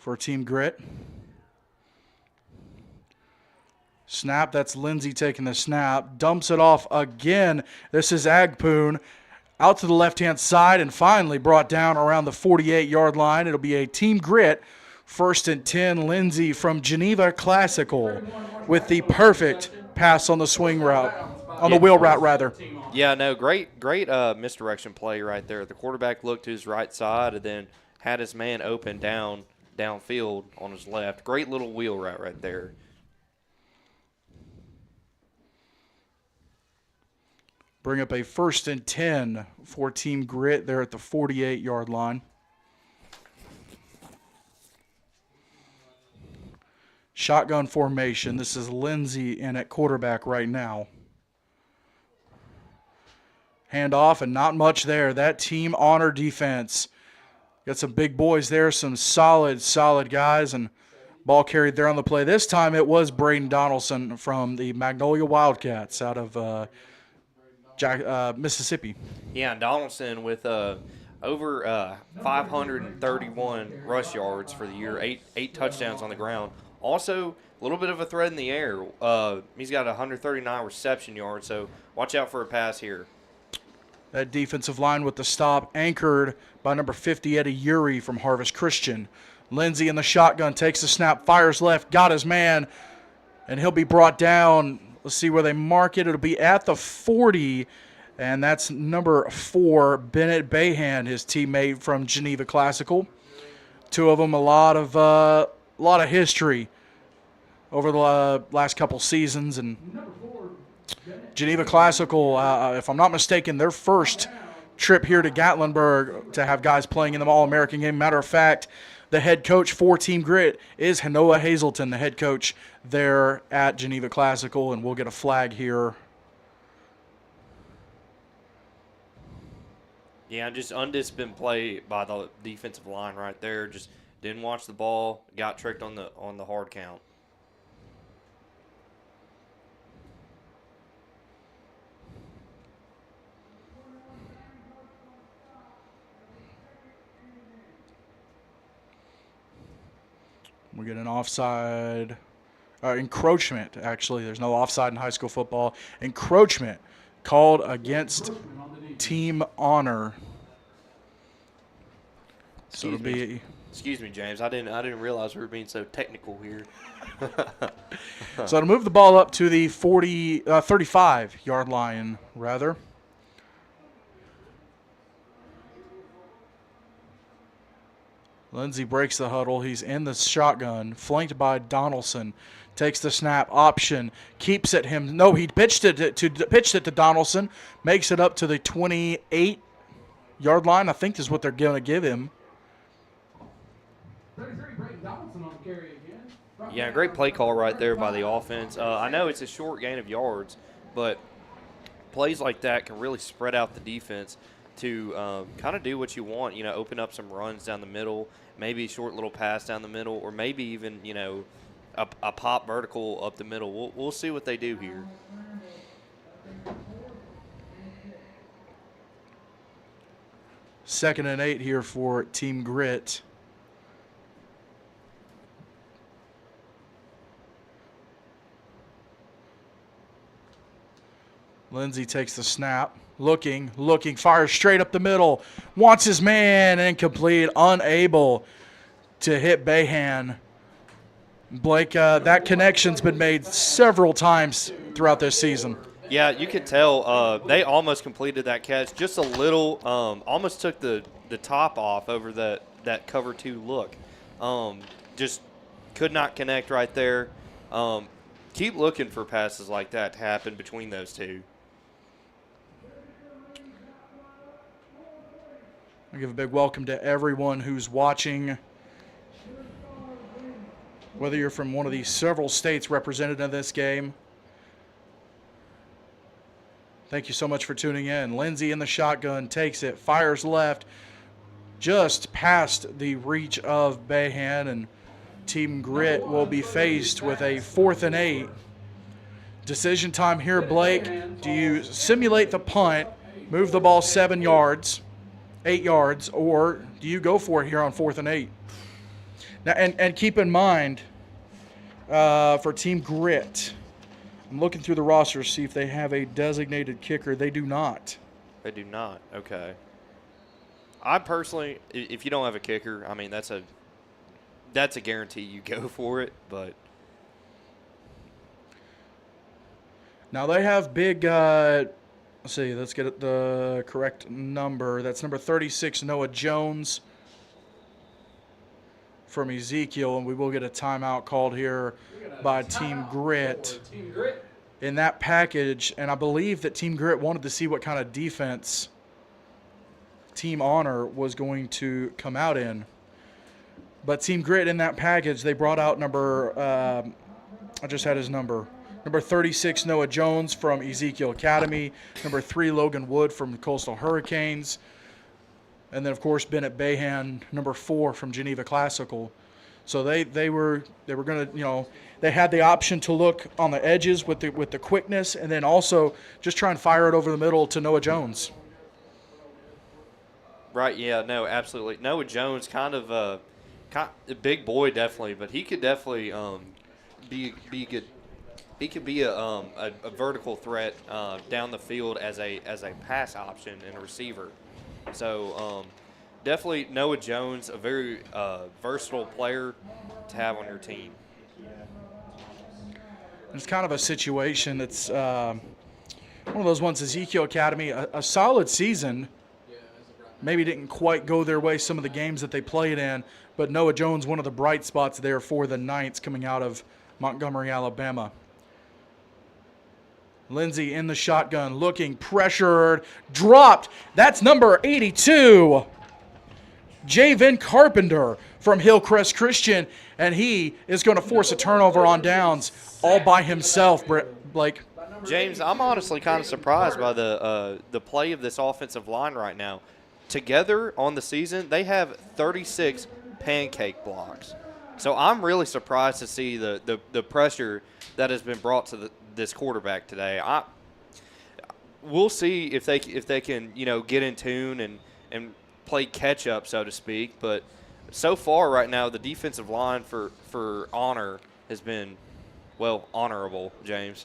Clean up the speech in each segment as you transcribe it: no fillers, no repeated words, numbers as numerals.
for Team Grit. Snap, that's Lindsay taking the snap. Dumps it off again. This is Agpoon out to the left-hand side and finally brought down around the 48-yard line. It'll be a Team Grit 1st and 10. Lindsay from Geneva Classical with the perfect pass on the swing route, on the wheel route rather. Yeah, no, great misdirection play right there. The quarterback looked to his right side and then had his man open downfield on his left. Great little wheel route right there. Bring up a 1st and 10 for Team Grit there at the 48-yard line. Shotgun formation. This is Lindsay in at quarterback right now. Handoff and not much there. That Team Honor defense. Got some big boys there, some solid guys, and ball carried there on the play. This time it was Braden Donaldson from the Magnolia Wildcats out of Mississippi. Yeah, Donaldson with over 531 rush yards for the year, eight touchdowns on the ground. Also, a little bit of a threat in the air. He's got 139 reception yards, so watch out for a pass here. That defensive line with the stop anchored by number 50, Eddie Uri from Harvest Christian. Lindsay in the shotgun takes the snap, fires left, got his man, and he'll be brought down. Let's see where they mark it. It'll be at the 40, and that's number 4, Bennett Bayhan, his teammate from Geneva Classical. Two of them, a lot of history over the last couple seasons, and Geneva Classical, if I'm not mistaken, their first trip here to Gatlinburg to have guys playing in the All-American game. Matter of fact, the head coach for Team Grit is Hanoa Hazelton, the head coach there at Geneva Classical, and we'll get a flag here. Yeah, just undisciplined play by the defensive line right there. Just didn't watch the ball, got tricked on the hard count. We get an offside, encroachment, actually. There's no offside in high school football. Encroachment called against Team Honor. So it'll be. Excuse me, James. I didn't realize we were being so technical here. So it'll move the ball up to the 35-yard line, rather. Lindsay breaks the huddle. He's in the shotgun, flanked by Donaldson. Takes the snap, option, keeps it him. No, he pitched it to Donaldson. Makes it up to the 28-yard line. I think is what they're going to give him. Yeah, great play call right there by the offense. I know it's a short gain of yards, but plays like that can really spread out the defense to kind of do what you want, open up some runs down the middle, maybe a short little pass down the middle, or maybe even, a pop vertical up the middle. We'll see what they do here. Second and 8 here for Team Grit. Lindsay takes the snap. Looking, fires straight up the middle. Wants his man, incomplete, unable to hit Bayhan. Blake, that connection's been made several times throughout this season. Yeah, you could tell they almost completed that catch. Just a little, almost took the top off over that cover 2 look. Just could not connect right there. Keep looking for passes like that to happen between those two. I give a big welcome to everyone who's watching, whether you're from one of the several states represented in this game. Thank you so much for tuning in. Lindsay in the shotgun takes it, fires left, just past the reach of Bayhan, and Team Grit will be faced with a 4th and 8. Decision time here, Blake. Do you simulate the punt, move the ball 8 yards, or do you go for it here on 4th and 8? Now, and keep in mind, for Team Grit, I'm looking through the roster to see if they have a designated kicker. They do not. They do not. Okay. I personally, if you don't have a kicker, I mean that's a guarantee you go for it. But now they have big. Let's see. Let's get the correct number. That's number 36, Noah Jones from Ezekiel, and we will get a timeout called here by Team Grit. In that package, and I believe that Team Grit wanted to see what kind of defense Team Honor was going to come out in. But Team Grit in that package, they brought out number, I just had his number, number 36, Noah Jones from Ezekiel Academy, number 3, Logan Wood from Coastal Hurricanes, and then, of course, Bennett Bahan, number 4 from Geneva Classical. So they were going to, they had the option to look on the edges with the quickness, and then also just try and fire it over the middle to Noah Jones. right, yeah, no, absolutely. Noah Jones, kind of a big boy, definitely, but he could definitely be good. He could be a vertical threat down the field as a pass option and a receiver. So definitely Noah Jones, a very versatile player to have on your team. It's kind of a situation that's one of those ones, Ezekiel Academy, a solid season. Maybe didn't quite go their way some of the games that they played in, but Noah Jones, one of the bright spots there for the Knights coming out of Montgomery, Alabama. Lindsey in the shotgun, looking, pressured, dropped. That's number 82, Javen Carpenter from Hillcrest Christian, and he is going to force a turnover on downs all by himself, Blake. James, I'm honestly kind of surprised by the play of this offensive line right now. Together on the season, they have 36 pancake blocks. So I'm really surprised to see the pressure that has been brought to this quarterback today. We'll see if they can get in tune and play catch up, so to speak. But so far right now, the defensive line for Honor has been honorable. James.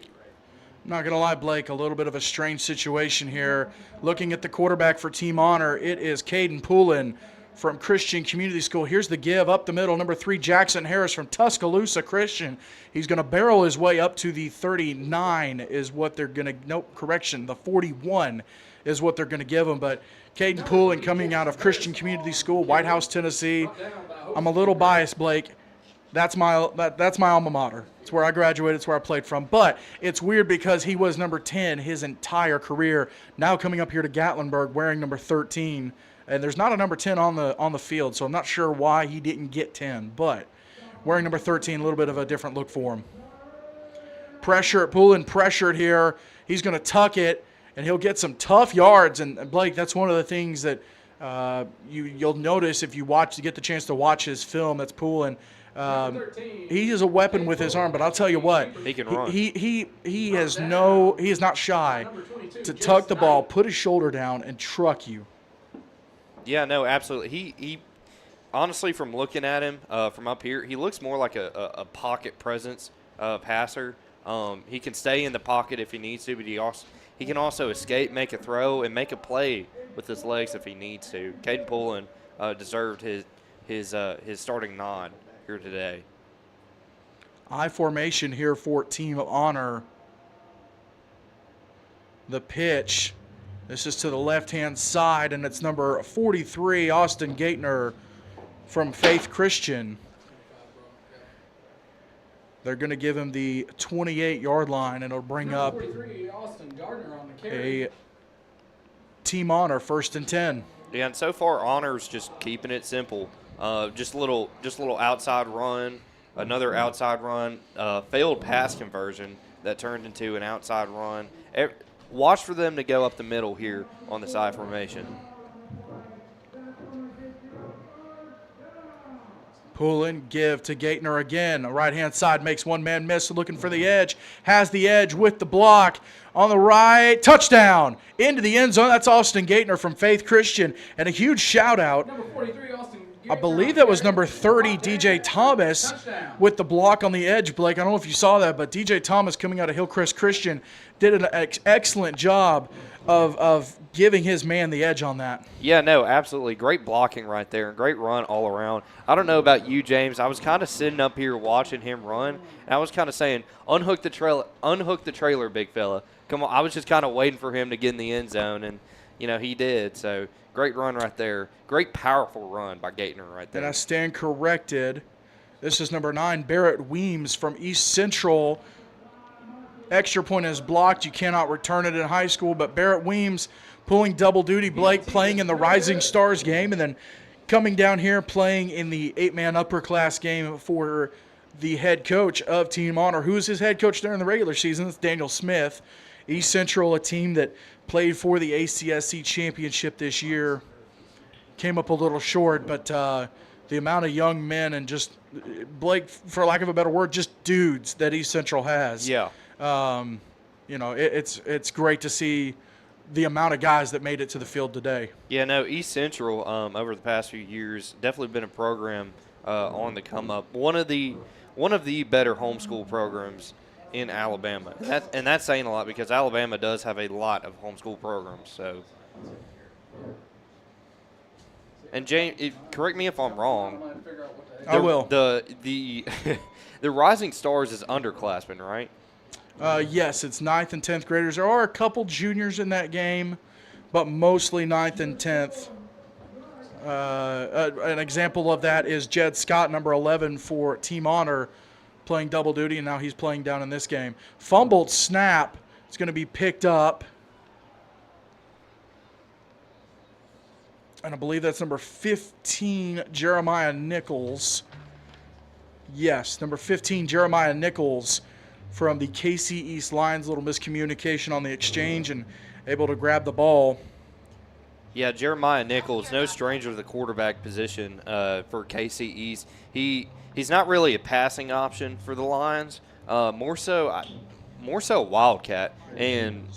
I'm not going to lie, Blake, a little bit of a strange situation here. Looking at the quarterback for Team Honor, it is Caden Poulin from Christian Community School. Here's the give up the middle. Number 3, Jackson Harris from Tuscaloosa Christian. He's going to barrel his way up to the 39 is what they're going to – nope, correction, the 41 is what they're going to give him. But Caden Poulin coming out of Christian Community School, White House, Tennessee. I'm a little biased, Blake. That's my alma mater. It's where I graduated. It's where I played from. But it's weird because he was number 10 his entire career. Now coming up here to Gatlinburg wearing number 13. And there's not a number 10 on the field, so I'm not sure why he didn't get 10. But wearing number 13, a little bit of a different look for him. Poulin pressured here. He's going to tuck it, and he'll get some tough yards. And Blake, that's one of the things that you'll notice if you get the chance to watch his film. That's Poulin. He is a weapon with his arm, but I'll tell you what, he can run. He is not shy to tuck the ball, put his shoulder down, and truck you. Yeah, no, absolutely. He honestly, from looking at him from up here, he looks more like a pocket presence passer. He can stay in the pocket if he needs to, but he can also escape, make a throw, and make a play with his legs if he needs to. Caden Poulin deserved his starting nod here today. I formation here for Team Honor. The pitch. This is to the left-hand side, and it's number 43, Austin Gaitner from Faith Christian. They're going to give him the 28-yard line, and it'll bring up a Team Honor 1st and 10. Yeah, and so far Honor's just keeping it simple. Just a little outside run, another outside run, failed pass conversion that turned into an outside run. Watch for them to go up the middle here on the side formation. Poulin, give to Gaitner again. Right-hand side makes one man miss, looking for the edge. Has the edge with the block. On the right, touchdown. Into the end zone. That's Austin Gaitner from Faith Christian. And a huge shout-out. Number 43, Austin I believe that was number 30, DJ Thomas, with the block on the edge, Blake. I don't know if you saw that, but DJ Thomas coming out of Hillcrest Christian did an excellent job of giving his man the edge on that. Yeah, no, absolutely. Great blocking right there. Great run all around. I don't know about you, James. I was kind of sitting up here watching him run, and I was kind of saying, unhook the trailer, big fella. Come on. I was just kind of waiting for him to get in the end zone, and, he did. So, great run right there. Great, powerful run by Gatner right there. And I stand corrected. This is number 9, Barrett Weems from East Central. Extra point is blocked. You cannot return it in high school, but Barrett Weems pulling double duty. Blake playing in the Rising Stars game and then coming down here playing in the 8-man upper class game for the head coach of Team Honor. Who is his head coach during the regular season? It's Daniel Smith. East Central, a team that played for the ACSC championship this year, came up a little short, but the amount of young men and just, Blake, for lack of a better word, just dudes that East Central has. Yeah. It's great to see the amount of guys that made it to the field today. Yeah, no, East Central over the past few years definitely been a program on the come up. One of the better homeschool programs in Alabama, and that's saying a lot because Alabama does have a lot of homeschool programs. So, and James, correct me if I'm wrong. I will. The Rising Stars is underclassmen, right? Yes, it's 9th and 10th graders. There are a couple juniors in that game, but mostly 9th and 10th. An example of that is Jed Scott, number 11 for Team Honor, playing double duty, and now he's playing down in this game. Fumbled snap. It's going to be picked up. And I believe that's number 15, Jeremiah Nichols. Yes, number 15, Jeremiah Nichols from the KC East Lions. A little miscommunication on the exchange and able to grab the ball. Yeah, Jeremiah Nichols, no stranger to the quarterback position for KC East. He's not really a passing option for the Lions, more so a Wildcat, and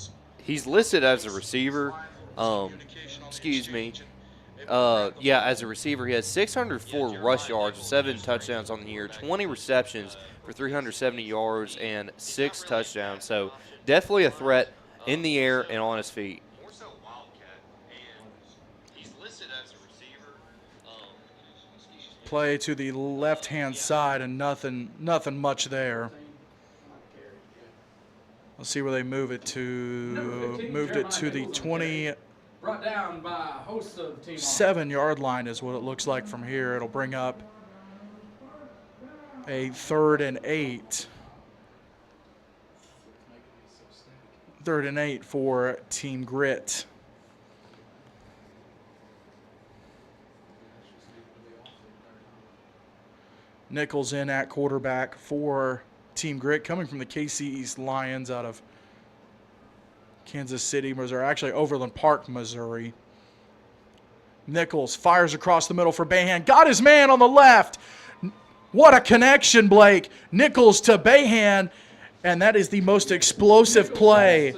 he's listed as a receiver. As a receiver, he has 604 rush yards, 7 touchdowns on the year, 20 receptions for 370 yards and 6 touchdowns. So definitely a threat in the air and on his feet. Play to the left-hand side and nothing much there. Let's see where they move it to. Moved it to the 27-yard line is what it looks like from here. It'll bring up a 3rd and 8. 3rd and 8 for Team Grit. Nichols in at quarterback for Team Grit, coming from the KC East Lions out of Kansas City, Missouri, actually Overland Park, Missouri. Nichols fires across the middle for Bayhan. Got his man on the left. What a connection, Blake. Nichols to Bayhan, and that is the most explosive play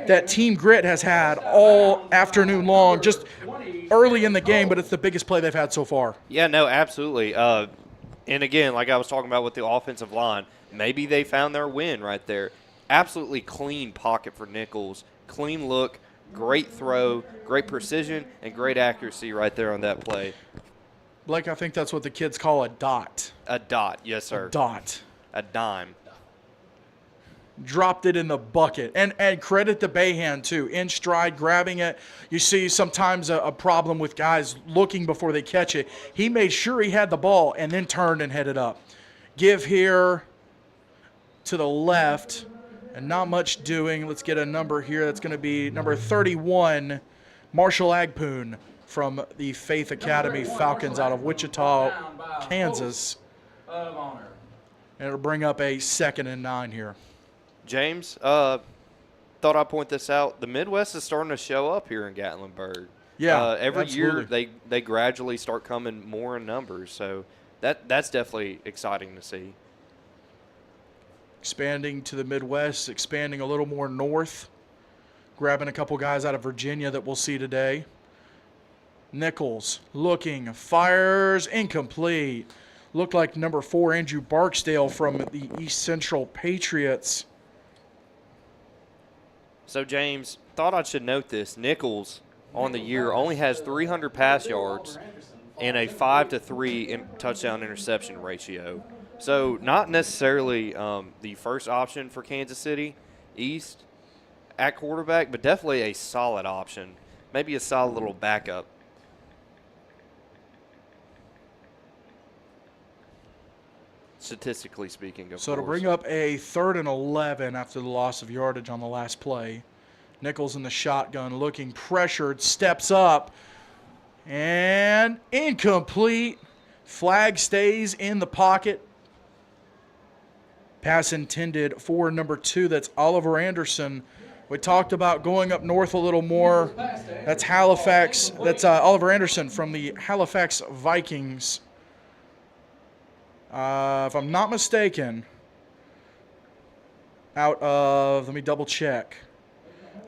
that Team Grit has had all afternoon long, just early in the game, but it's the biggest play they've had so far. Yeah, no, absolutely. And again, like I was talking about with the offensive line, maybe they found their win right there. Absolutely clean pocket for Nichols. Clean look, great throw, great precision, and great accuracy right there on that play. Blake, I think that's what the kids call a dot. A dot, yes, sir. A dot. A dime. Dropped it in the bucket. And credit to Bayhan, too. In stride, grabbing it. You see sometimes a problem with guys looking before they catch it. He made sure he had the ball and then turned and headed up. Give here to the left. And not much doing. Let's get a number here. That's going to be number 31, Marshall Agpoon from the Faith Academy Falcons out of Wichita, Kansas. And it'll bring up a 2nd and 9 here. James, thought I'd point this out. The Midwest is starting to show up here in Gatlinburg. Yeah, every absolutely. year they gradually start coming more in numbers. So that's definitely exciting to see. Expanding to the Midwest, expanding a little more north, grabbing a couple guys out of Virginia that we'll see today. Nichols looking, fires, incomplete. Looked like number 4, Andrew Barksdale from the East Central Patriots. So, James, thought I should note this. Nichols on the year only has 300 pass yards and a 5-to-3 touchdown interception ratio. So, not necessarily the first option for Kansas City East at quarterback, but definitely a solid option. Maybe a solid little backup. Statistically speaking, of course. So to bring up a 3rd and 11 after the loss of yardage on the last play. Nichols in the shotgun, looking pressured, steps up, and incomplete. Flag stays in the pocket. Pass intended for number 2. That's Oliver Anderson. We talked about going up north a little more. That's Halifax. That's Oliver Anderson from the Halifax Vikings. If I'm not mistaken, out of, let me double check.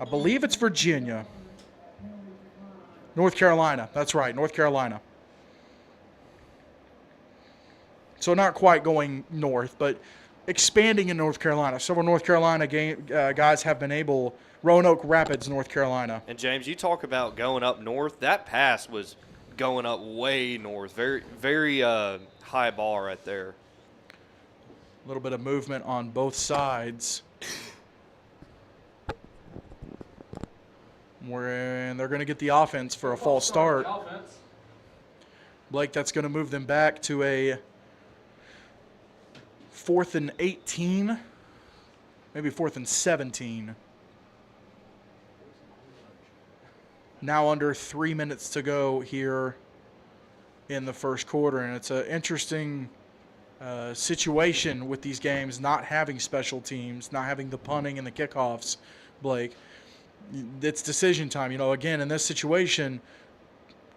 I believe it's Virginia. North Carolina. That's right, North Carolina. So not quite going north, but expanding in North Carolina. Several North Carolina guys have been able, Roanoke Rapids, North Carolina. And, James, you talk about going up north. That pass was going up way north. Very, very high ball right there. A little bit of movement on both sides. And they're going to get the offense for a false start. Blake, that's going to move them back to a 4th and 18, maybe 4th and 17. Now under 3 minutes to go here in the first quarter, and it's an interesting situation with these games, not having special teams, not having the punting and the kickoffs, Blake. It's decision time. Again, in this situation,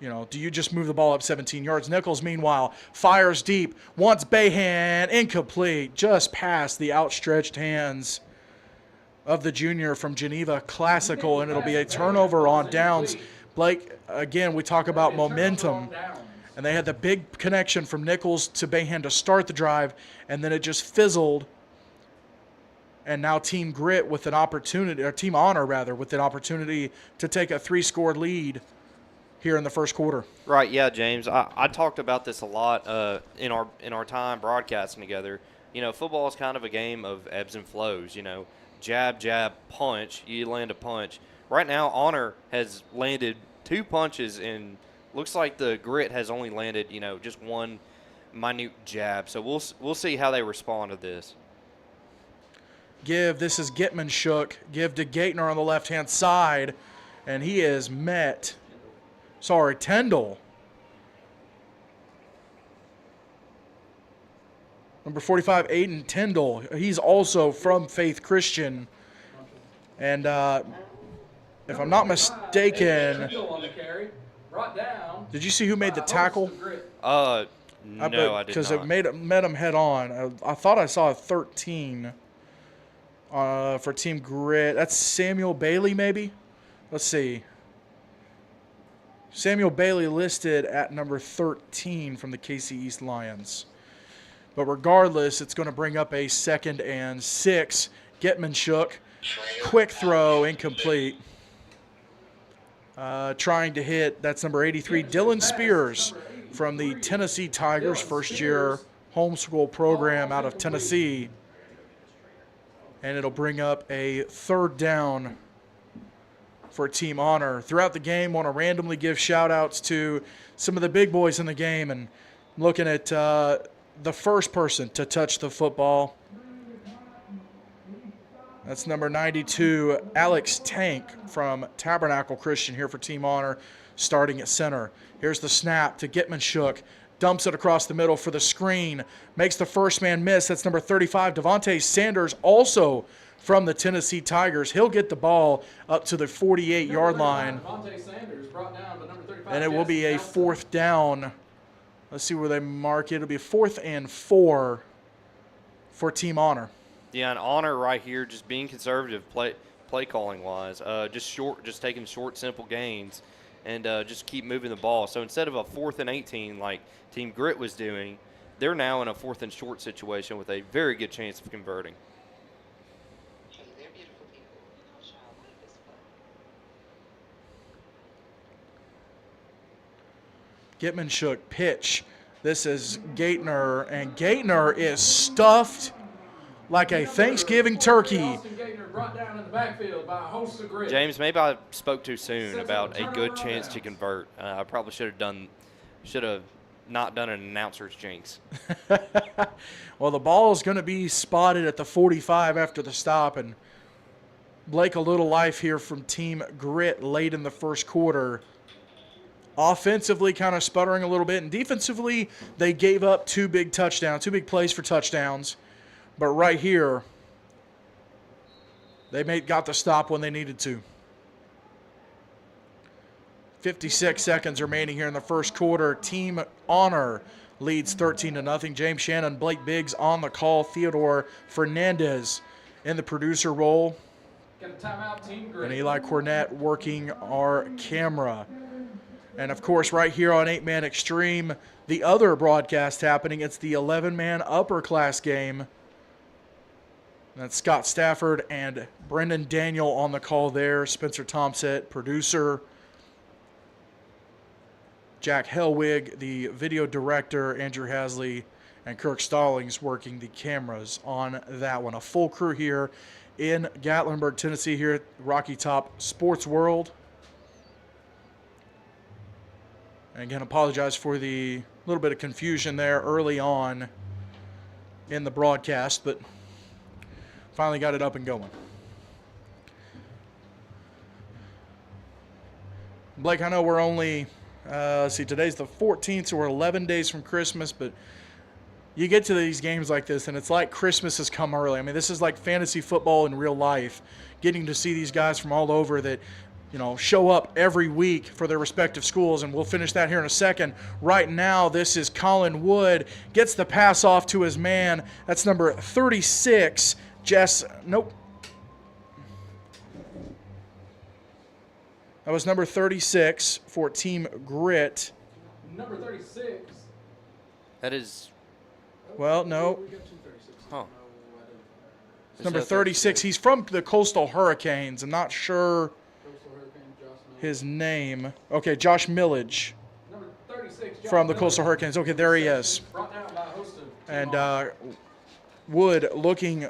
do you just move the ball up 17 yards? Nichols, meanwhile, fires deep, wants Bayhand, incomplete, just past the outstretched hands of the junior from Geneva Classical, and it'll be a turnover on downs. Blake, again, we talk about momentum, and they had the big connection from Nichols to Bayhand to start the drive, and then it just fizzled. And now Team Grit with an opportunity, or Team Honor rather, with an opportunity to take a 3-score lead here in the first quarter. Right, yeah, James. I talked about this a lot in our time broadcasting together. Football is kind of a game of ebbs and flows. Jab, jab, punch. You land a punch. Right now, Honor has landed 2 punches, and looks like the Grit has only landed, just one minute jab. So we'll see how they respond to this. This is Gitman-Shook. Give to Gaitner on the left-hand side, and he is met. Tyndall. Number 45, Aiden Tyndall. He's also from Faith Christian. And if I'm not mistaken, did you see who made the tackle? No, I did not. Because it met him head on. I thought I saw a 13 for Team Grit. That's Samuel Bailey, maybe? Let's see. Samuel Bailey listed at number 13 from the KC East Lions. But regardless, it's going to bring up a 2nd and 6. Gitman-Shook. Quick throw, incomplete. Trying to hit, that's number 83, Dylan Spears from the Tennessee Tigers, first-year homeschool program out of Tennessee. And it'll bring up a 3rd down for Team Honor. Throughout the game, want to randomly give shout-outs to some of the big boys in the game, and looking at the first person to touch the football. That's number 92, Alex Tank from Tabernacle Christian here for Team Honor, starting at center. Here's the snap to Gitman-Shook. Dumps it across the middle for the screen. Makes the first man miss. That's number 35, Devontae Sanders, also from the Tennessee Tigers. He'll get the ball up to the 48-yard line. And it will be a 4th down. Let's see where they mark it. It'll be a 4th and 4 for Team Honor. Yeah, and Honor right here, just being conservative play calling wise, just taking short, simple gains, and just keep moving the ball. So instead of a 4th and 18 like Team Grit was doing, they're now in a 4th and short situation with a very good chance of converting. Gitman-Shook pitch. This is Gaitner, and Gaitner is stuffed like a Thanksgiving turkey. James, maybe I spoke too soon about a good chance to convert. I probably should have not done an announcer's jinx. Well, the ball is going to be spotted at the 45 after the stop, and Blake, a little life here from Team Grit late in the first quarter. Offensively, kind of sputtering a little bit, and defensively, they gave up 2 big plays for touchdowns. But right here, they got the stop when they needed to. 56 seconds remaining here in the first quarter. Team Honor leads 13-0. James Shannon, Blake Biggs on the call. Theodore Fernandez in the producer role. Got a timeout, Team Grit. And Eli Cornett working our camera. And, of course, right here on 8-Man Extreme, the other broadcast happening, it's the 11-man upper class game. That's Scott Stafford and Brendan Daniel on the call there. Spencer Thompson, producer. Jack Helwig, the video director. Andrew Hasley and Kirk Stallings working the cameras on that one. A full crew here in Gatlinburg, Tennessee, here at Rocky Top Sports World. And again, apologize for the little bit of confusion there early on in the broadcast, but finally got it up and going. Blake, I know we're only, today's the 14th, so we're 11 days from Christmas, but you get to these games like this, and it's like Christmas has come early. I mean, this is like fantasy football in real life, getting to see these guys from all over that, show up every week for their respective schools, and we'll finish that here in a second. Right now, this is Colin Wood, gets the pass off to his man. That's number 36, That was number 36 for Team Grit. Number 36. That is. Well, no. Huh. It's number 36. He's from the Coastal Hurricanes. I'm not sure his name. Okay, Josh Millage. Number 36. From the Coastal Hurricanes. Okay, there he is. And Wood looking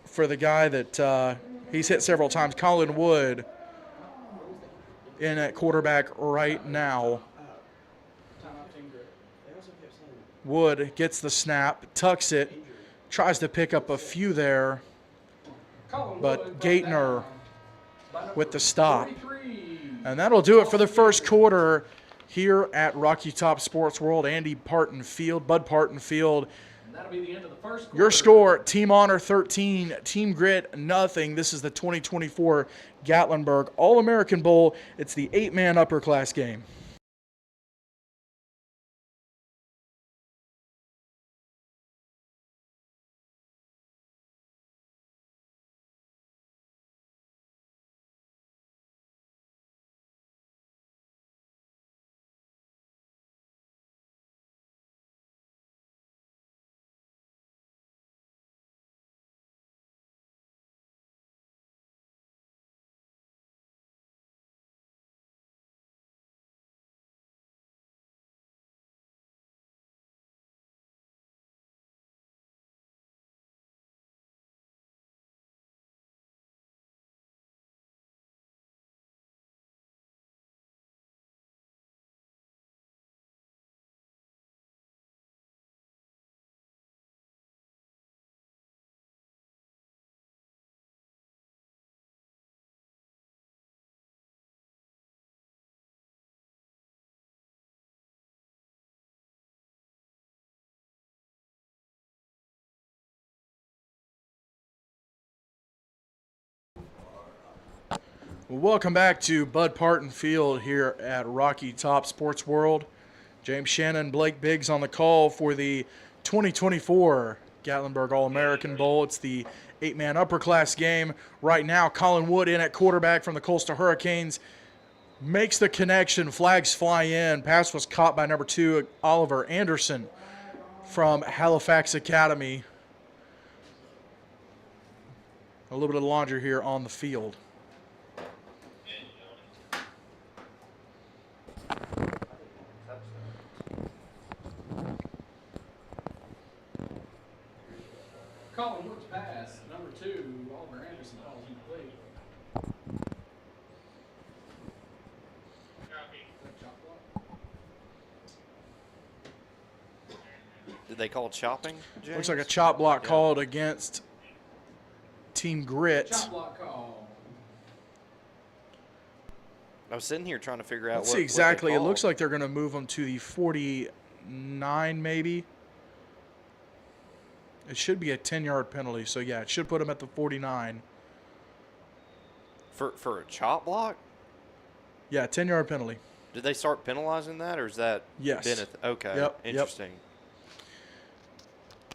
for the guy that he's hit several times, Colin Wood, in at quarterback right now. Wood gets the snap, tucks it, tries to pick up a few there, but Gaitner with the stop. And that'll do it for the first quarter here at Rocky Top Sports World. Bud Parton Field. That'll be the end of the first quarter. Your score, Team Honor 13, Team Grit nothing. This is the 2024 Gatlinburg All-American Bowl. It's the 8-man upper class game. Welcome back to Bud Parton Field here at Rocky Top Sports World. James Shannon, Blake Biggs on the call for the 2024 Gatlinburg All-American Bowl. It's the 8-man upper class game. Right now, Colin Wood in at quarterback from the Coastal Hurricanes. makes the connection. Flags fly in. Pass was caught by number 2, Oliver Anderson from Halifax Academy. A little bit of laundry here on the field. Colin Woods pass, number 2, Oliver Anderson falls incomplete. Did they call chopping, James? Looks like a chop block called against Team Grit. Chop block call. I was sitting here trying to figure out Let's what see exactly. what It they looks called. like they're going to move them to the 49 maybe. It should be a 10-yard penalty. So, yeah, it should put them at the 49. For a chop block? Yeah, 10-yard penalty. Did they start penalizing that, or is that Yes. been okay? Yep, Interesting.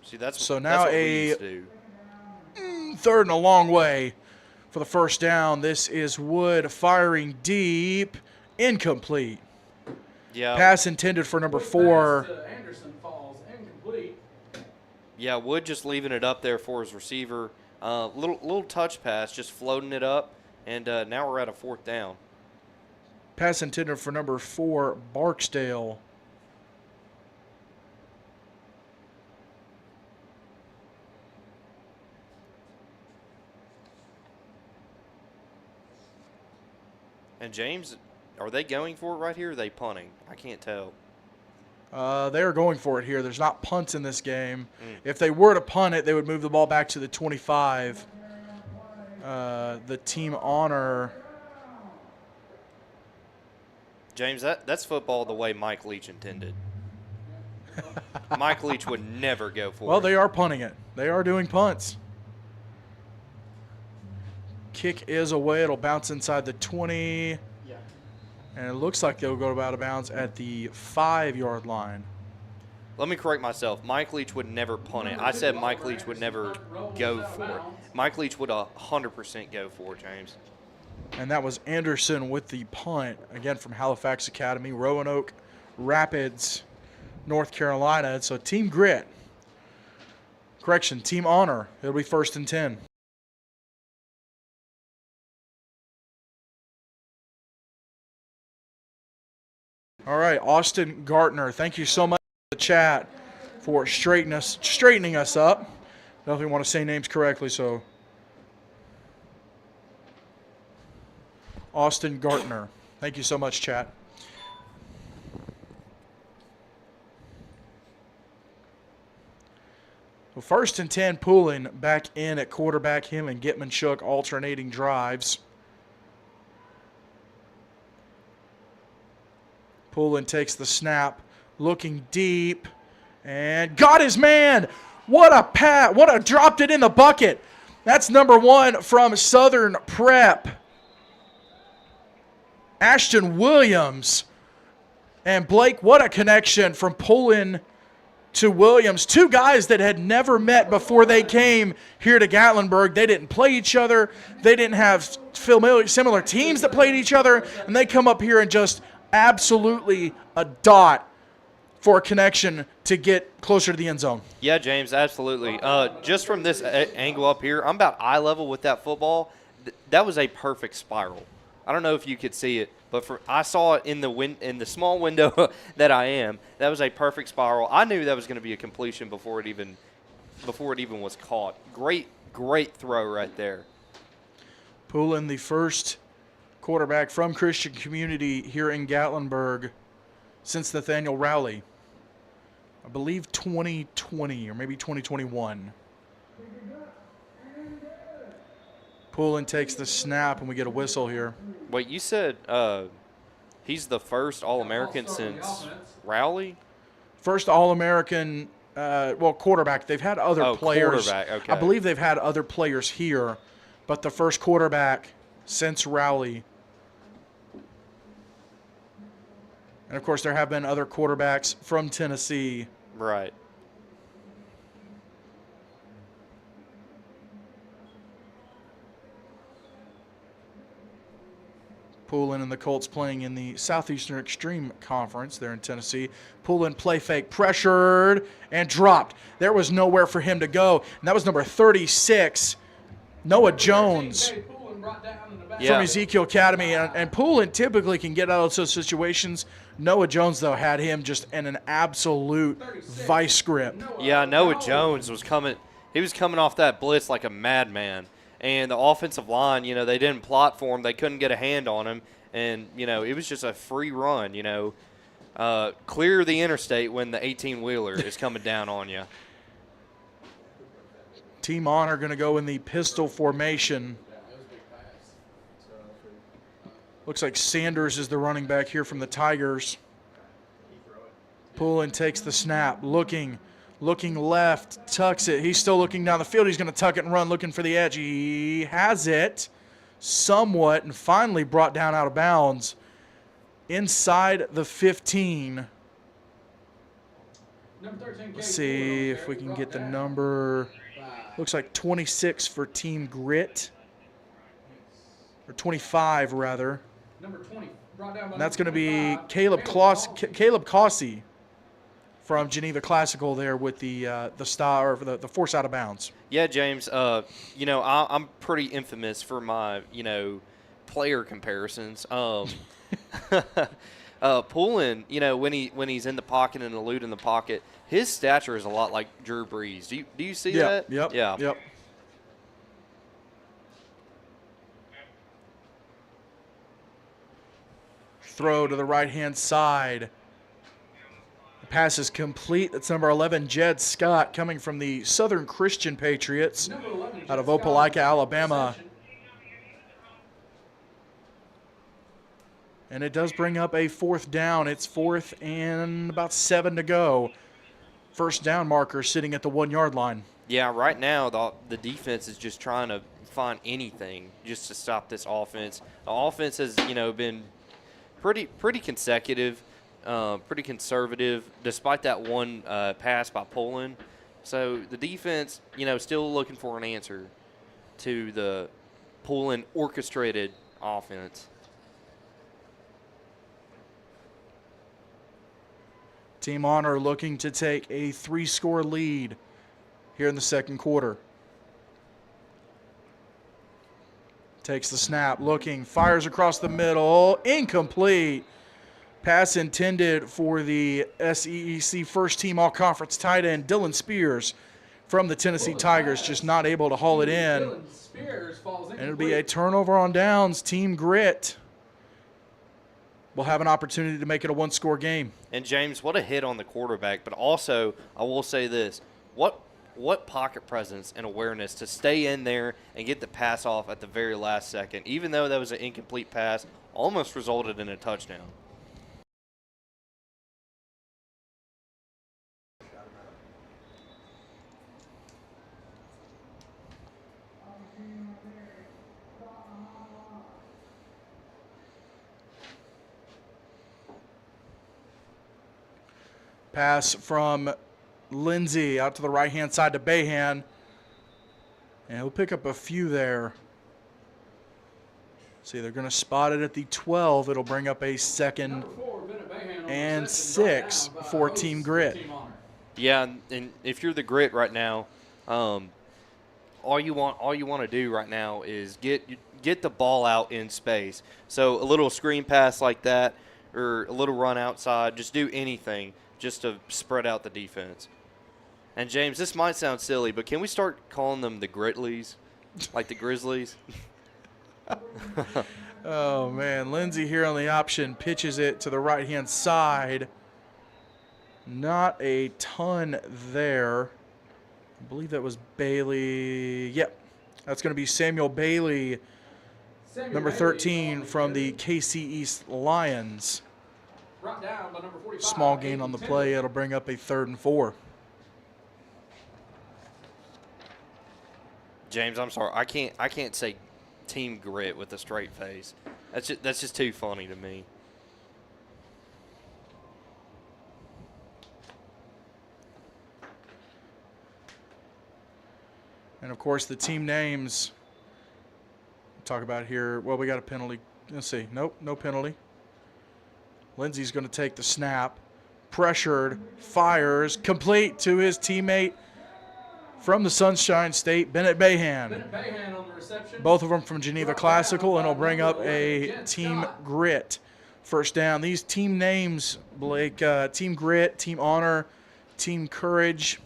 See, that's So that's now what we used to do. Third and a long way for the first down. This is Wood firing deep. Incomplete. Yeah, Pass intended for number Pass 4. to Anderson falls incomplete. yeah. Wood just leaving it up there for his receiver. Little touch pass, just floating it up, and now we're at a 4th down. Pass intended for number 4, Barksdale. And James, are they going for it right here? Or are they punting? I can't tell. They are going for it here. There's not punts in this game. If they were to punt it, they would move the ball back to the 25. The team honor. James, that's football the way Mike Leach intended. Mike Leach would never go for Well, it. they are punting it. They are doing punts. Kick is away. It'll bounce inside the 20. Yeah. And it looks like they'll go out of bounds at the 5-yard line. Let me correct myself. Mike Leach would never punt it. I said Mike Leach would never go for it. Mike Leach would 100% go for it, James. And that was Anderson with the punt, again from Halifax Academy, Roanoke Rapids, North Carolina. So Team Grit. Correction, Team Honor. It'll be 1st and 10. All right, Austin Gartner, thank you so much in the chat for straightening us up. Definitely want to say names correctly, so Austin Gartner. Thank you so much, chat. Well, 1st and 10, Poulin back in at quarterback. Him and Gitman Shook alternating drives. Poulin takes the snap, looking deep, and got his man. What a pat! What a dropped it in the bucket. That's number 1 from Southern Prep, Ashton Williams. And Blake, what a connection from Poulin to Williams. 2 guys that had never met before they came here to Gatlinburg. They didn't play each other. They didn't have similar teams that played each other. And they come up here and just absolutely a dot for a connection to get closer to the end zone. Yeah, James, absolutely. Just from this angle up here, I'm about eye level with that football. That was a perfect spiral. I don't know if you could see it, but I saw it in the small window that I am. That was a perfect spiral. I knew that was going to be a completion before it even was caught. Great throw right there. Poulin, the first quarterback from Christian Community here in Gatlinburg since Nathaniel Rowley. I believe 2020 or maybe 2021. Poulin takes the snap and we get a whistle here. Wait, you said he's the first All-American since Rowley? First All-American, quarterback. They've had other players. Quarterback, okay. I believe they've had other players here, but the first quarterback since Rowley. And, of course, there have been other quarterbacks from Tennessee. Right. Poulin and the Colts playing in the Southeastern Extreme Conference there in Tennessee. Poulin play fake, pressured, and dropped. There was nowhere for him to go, and that was number 36, Noah Jones from Ezekiel Academy. And Poulin typically can get out of those situations. Noah Jones, though, had him just in an absolute vice grip. Yeah, Noah Jones was coming. He was coming off that blitz like a madman. And the offensive line, they didn't plot for him. They couldn't get a hand on him. And, it was just a free run, Clear the interstate when the 18-wheeler is coming down on you. Team Honor going to go in the pistol formation. Looks like Sanders is the running back here from the Tigers. Poulin takes the snap, looking left, tucks it. He's still looking down the field. He's going to tuck it and run, looking for the edge. He has it somewhat and finally brought down out of bounds inside the 15. Let's see if we can get the number. Looks like 26 for Team Grit, or 25 rather. Number 20, brought down by And that's going to number be 25, Caleb Cossey from Geneva Classical there with the star, or the force out of bounds. Yeah, James. I'm pretty infamous for my player comparisons. Poulin, when he's in the pocket and elude in the pocket, his stature is a lot like Drew Brees. Do you see that? Yep. Yeah. Yep. Throw to the right-hand side. The pass is complete. That's number 11, Jed Scott, coming from the Southern Christian Patriots out of Opelika, Alabama. And it does bring up a fourth down. It's 4th and about 7 to go. First down marker sitting at the 1-yard line. Yeah, right now the defense is just trying to find anything just to stop this offense. The offense has, been pretty consecutive, pretty conservative, despite that one pass by Poulin. So the defense, still looking for an answer to the Poulin orchestrated offense. Team Honor looking to take a 3-score lead here in the second quarter. Takes the snap, looking, fires across the middle, incomplete. Pass intended for the SEEC first team all-conference tight end, Dylan Spears from the Tennessee Tigers, just not able to haul it in. And it'll be a turnover on downs. Team Grit will have an opportunity to make it a 1-score game. And James, what a hit on the quarterback, but also I will say this, what pocket presence and awareness to stay in there and get the pass off at the very last second, even though that was an incomplete pass, almost resulted in a touchdown. Pass from Lindsey out to the right-hand side to Bayhan. And he'll pick up a few there. See, they're going to spot it at the 12. It'll bring up a 2nd and 6 for Team Grit. Yeah, and if you're the Grit right now, all you want to do right now is get the ball out in space. So a little screen pass like that, or a little run outside, just do anything just to spread out the defense. And James, this might sound silly, but can we start calling them the Gritleys, like the Grizzlies? Oh, man. Lindsey here on the option pitches it to the right-hand side. Not a ton there. I believe that was Bailey. Yep. That's going to be Samuel Bailey, number 13 from the KC East Lions. Small gain on the play. It'll bring up a 3rd and 4. James, I'm sorry. I can't say Team Grit with a straight face. That's just too funny to me. And, of course, the team names we'll talk about here. Well, we got a penalty let's see. Nope, no penalty. Lindsey's going to take the snap. Pressured, fires, complete to his teammate from the Sunshine State, Bennett Bayhan. Bennett Bayhan on the reception. Both of them from Geneva Classical, and it'll bring up a Team Grit first down. These team names, Blake, Team Grit, Team Honor, Team Courage,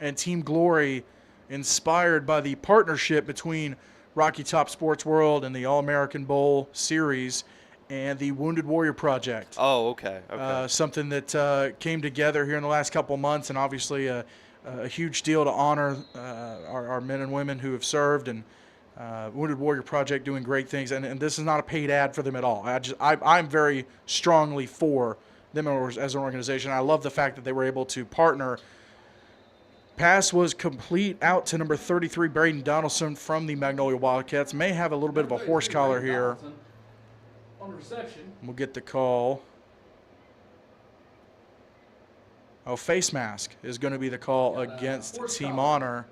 and Team Glory, inspired by the partnership between Rocky Top Sports World and the All-American Bowl Series and the Wounded Warrior Project. Oh, okay. Something that came together here in the last couple months, and obviously a huge deal to honor our men and women who have served, and Wounded Warrior Project doing great things. And this is not a paid ad for them at all. I'm very strongly for them as an organization. I love the fact that they were able to partner. Pass was complete out to number 33, Braden Donaldson from the Magnolia Wildcats. May have a little bit of a horse collar here. On reception. We'll get the call. Oh, face mask is going to be the call against Team Honor.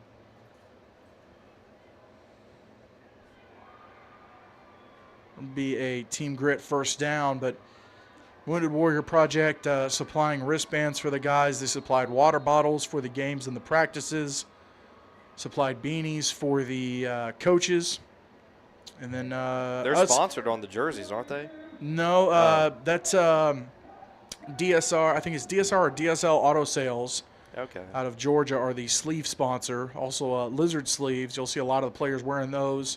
It'll be a Team Grit first down, but Wounded Warrior Project supplying wristbands for the guys. They supplied water bottles for the games and the practices, supplied beanies for the coaches. And then they're sponsored on the jerseys, aren't they? No, that's DSR. I think it's DSR or DSL Auto Sales. Okay. Out of Georgia are the sleeve sponsor. Also, Lizard sleeves. You'll see a lot of the players wearing those.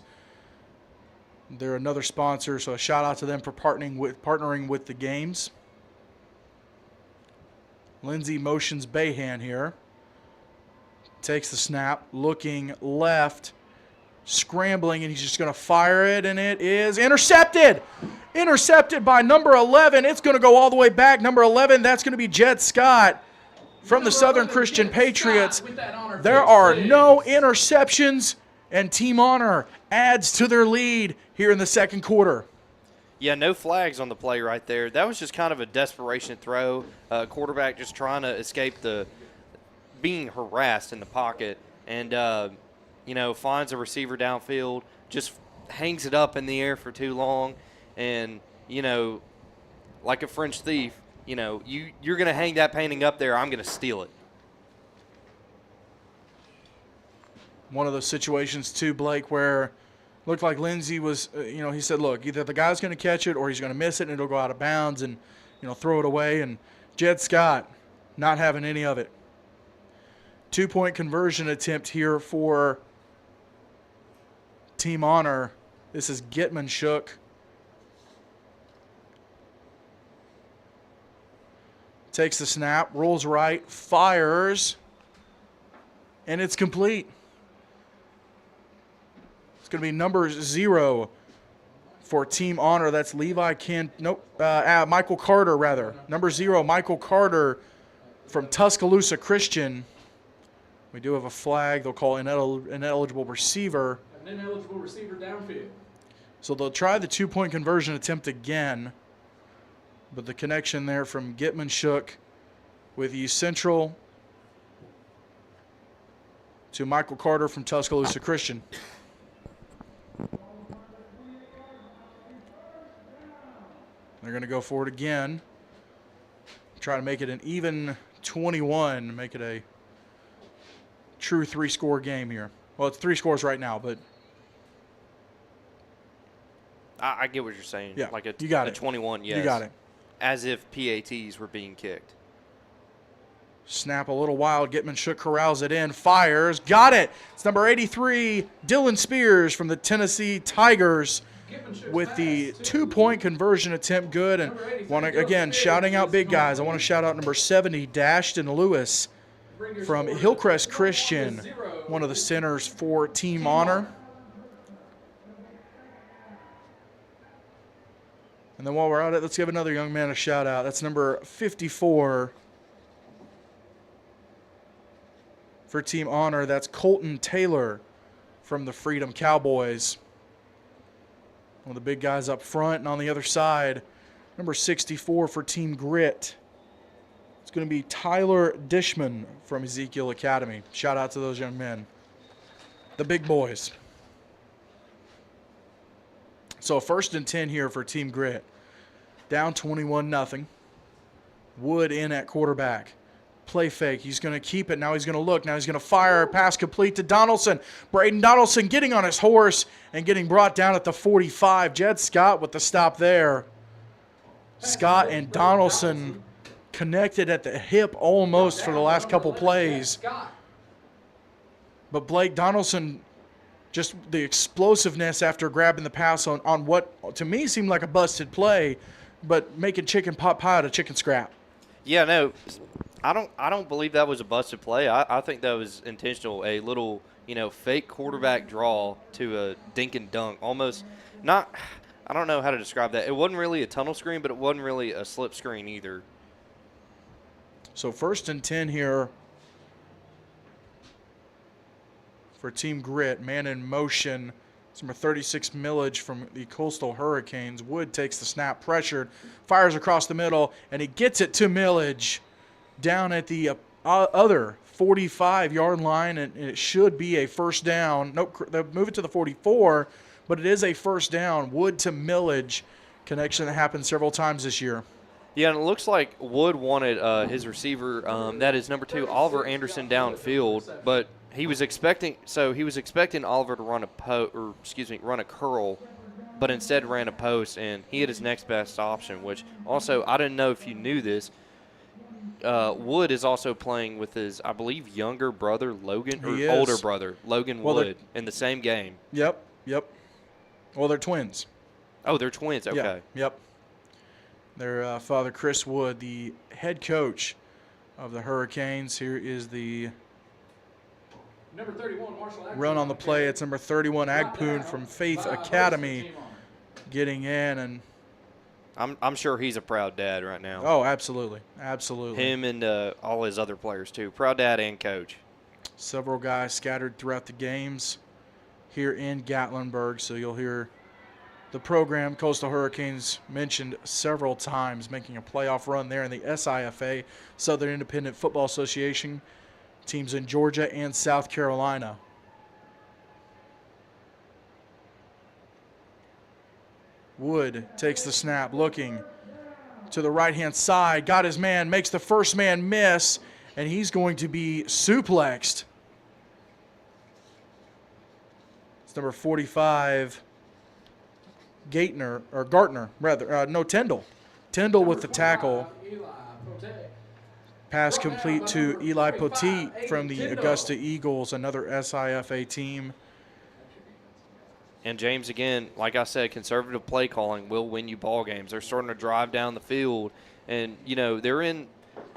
They're another sponsor, so a shout out to them for partnering with the games. Lindsey motions Bayhan here. Takes the snap, looking left. Scrambling, and he's just going to fire it, and it is intercepted. Intercepted by number 11. It's going to go all the way back. Number 11, that's going to be Jed Scott from the Southern Christian Patriots. There are no interceptions, and Team Honor adds to their lead here in the second quarter. Yeah, no flags on the play right there. That was just kind of a desperation throw. Quarterback just trying to escape being harassed in the pocket, and finds a receiver downfield, just hangs it up in the air for too long, and, like a French thief, you're going to hang that painting up there, I'm going to steal it. One of those situations, too, Blake, where looked like Lindsey was, he said, look, either the guy's going to catch it or he's going to miss it and it'll go out of bounds and, throw it away. And Jed Scott not having any of it. 2-point conversion attempt here for Team Honor. This is Gatlinburg. Takes the snap, rolls right, fires, and it's complete. It's going to be number 0 for Team Honor. That's Michael Carter, rather. Number 0, Michael Carter from Tuscaloosa Christian. We do have a flag. They'll call ineligible receiver. An ineligible receiver downfield. So they'll try the 2-point conversion attempt again. But the connection there from Gatlinburg with East Central to Michael Carter from Tuscaloosa Christian. They're going to go for it again. Try to make it an even 21, make it a true 3-score game here. Well, it's 3 scores right now, but I get what you're saying. Yeah, like you got a it. 21, yes. You got it. As if PATs were being kicked. Snap a little wild. Gatlinburg corrals it in. Fires. Got it. It's number 83, Dylan Spears from the Tennessee Tigers with the 2-point conversion attempt. Good. And want to, again, shouting out big guys. I want to shout out number 70, Dashton Lewis from Hillcrest Christian, one of the centers for Team Honor. And then while we're at it, let's give another young man a shout out. That's number 54 for Team Honor. That's Colton Taylor from the Freedom Cowboys. One of the big guys up front. And on the other side, number 64 for Team Grit. It's going to be Tyler Dishman from Ezekiel Academy. Shout out to those young men. The big boys. So 1st and 10 here for Team Grit. Down 21-0. Wood in at quarterback. Play fake. He's going to keep it. Now he's going to look. Now he's going to fire. Pass complete to Donaldson. Braden Donaldson getting on his horse and getting brought down at the 45. Jed Scott with the stop there. Scott and Donaldson connected at the hip almost for the last couple plays. But Blake Donaldson, just the explosiveness after grabbing the pass on what to me seemed like a busted play, but making chicken pot pie out of chicken scrap. Yeah, no, I don't believe that was a busted play. I think that was intentional. A little, fake quarterback draw to a dink and dunk. Almost not. I don't know how to describe that. It wasn't really a tunnel screen, but it wasn't really a slip screen either. So 1st and 10 here for Team Grit. Man in motion. It's number 36, Millage from the Coastal Hurricanes. Wood takes the snap, pressured, fires across the middle, and he gets it to Millage down at the other 45-yard line, and it should be a first down. Nope, they'll move it to the 44, but it is a first down. Wood to Millage, connection that happened several times this year. Yeah, and it looks like Wood wanted his receiver, that is number 2, Oliver Anderson, downfield, but he was expecting Oliver to run a curl, but instead ran a post, and he had his next best option, which also, I didn't know if you knew this, Wood is also playing with his, I believe, younger brother, Logan, or older brother, Logan Wood, in the same game. Yep. Well, they're twins. Oh, they're twins, okay. Yeah, yep. Their father, Chris Wood, the head coach of the Hurricanes. Here is the Number 31, Marshall Agpoon. Run on the play. It's number 31, Agpoon from Faith Academy getting in. And I'm sure he's a proud dad right now. Oh, absolutely. Absolutely. Him and all his other players, too. Proud dad and coach. Several guys scattered throughout the games here in Gatlinburg. So you'll hear the program, Coastal Hurricanes, mentioned several times, making a playoff run there in the SIFA, Southern Independent Football Association. Teams in Georgia and South Carolina. Wood takes the snap, looking to the right-hand side, got his man, makes the first man miss, and he's going to be suplexed. It's number 45, Gartner, Tyndall. Tyndall with the tackle. Pass complete to Eli Poteet from the Augusta Eagles, another SIFA team. And James, again, like I said, conservative play calling will win you ball games. They're starting to drive down the field, and they're in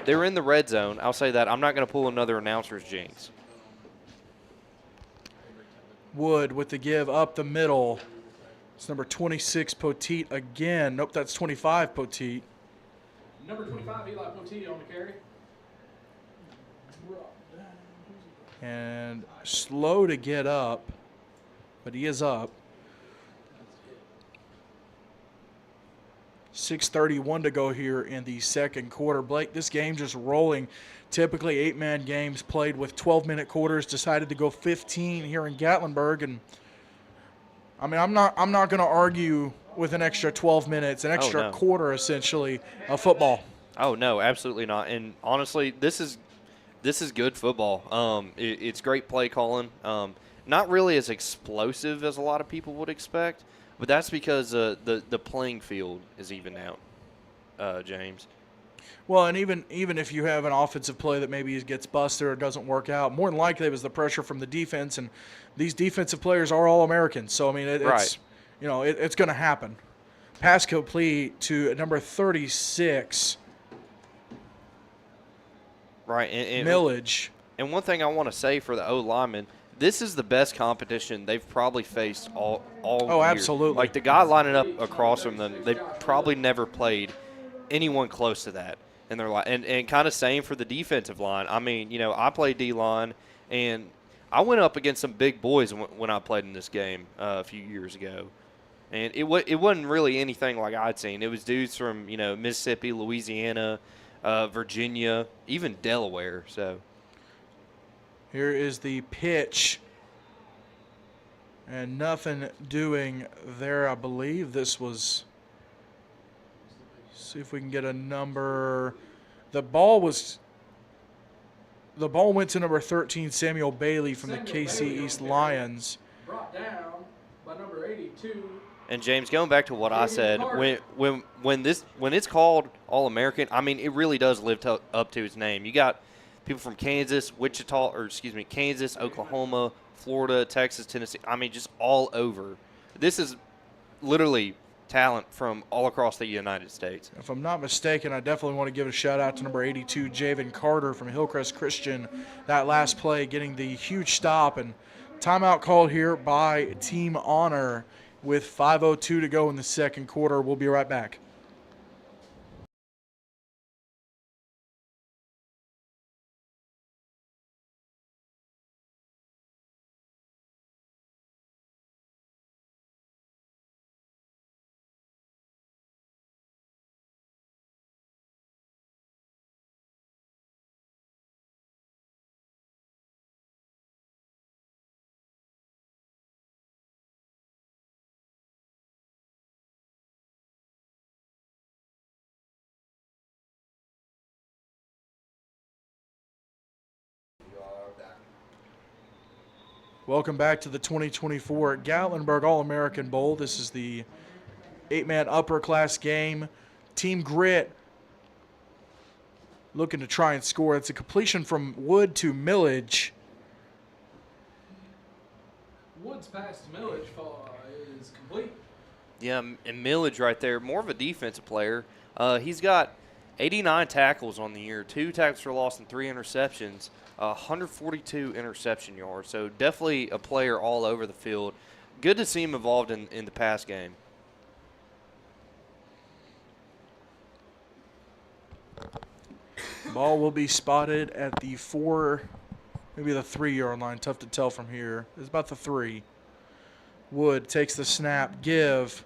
the red zone. I'll say that. I'm not going to pull another announcer's jinx. Wood with the give up the middle. It's number 26, Poteet again. Nope, that's 25, Poteet. Number 25, Eli Poteet on the carry. And slow to get up, but he is up. 6:31 to go here in the second quarter. Blake, this game just rolling. Typically 8-man games played with 12-minute quarters. Decided to go 15 here in Gatlinburg, and I mean I'm not going to argue with an extra 12 minutes, an extra quarter essentially of football. Oh no, absolutely not. And honestly, this is good football. It's great play calling. Not really as explosive as a lot of people would expect, but that's because the playing field is even out, James. Well, and even if you have an offensive play that maybe gets busted or doesn't work out, more than likely it was the pressure from the defense, and these defensive players are all Americans. So, I mean, it's it's going to happen. Pass complete to number 36. Right, and Millage. And one thing I want to say for the O-linemen, this is the best competition they've probably faced all year. Absolutely. Like the guy lining up across from them, they've probably never played anyone close to that in their life. And kind of same for the defensive line. I mean, I played D-line, and I went up against some big boys when I played in this game a few years ago. And it wasn't really anything like I'd seen. It was dudes from, Mississippi, Louisiana, Virginia, even Delaware. So here is the pitch. And nothing doing there, I believe. This was, see if we can get a number. The ball went to number 13, Samuel Bailey from the KC East Lions. Brought down by number 82. And James, going back to what I said, when it's called All-American, I mean, it really does live up to its name. You got people from Kansas, Kansas, Oklahoma, Florida, Texas, Tennessee. I mean, just all over. This is literally talent from all across the United States. If I'm not mistaken, I definitely want to give a shout-out to number 82, Javen Carter from Hillcrest Christian. That last play getting the huge stop. And timeout called here by Team Honor with 5:02 to go in the second quarter. We'll be right back. Welcome back to the 2024 Gatlinburg All-American Bowl. This is the 8-man upper class game. Team Grit looking to try and score. It's a completion from Wood to Millage. Wood's pass to Millage is complete. Yeah, and Millage right there, more of a defensive player. He's got 89 tackles on the year, 2 tackles for loss and 3 interceptions, 142 interception yards. So definitely a player all over the field. Good to see him involved in the pass game. Ball will be spotted at the 4, maybe the 3-yard line. Tough to tell from here. It's about the 3. Wood takes the snap, give.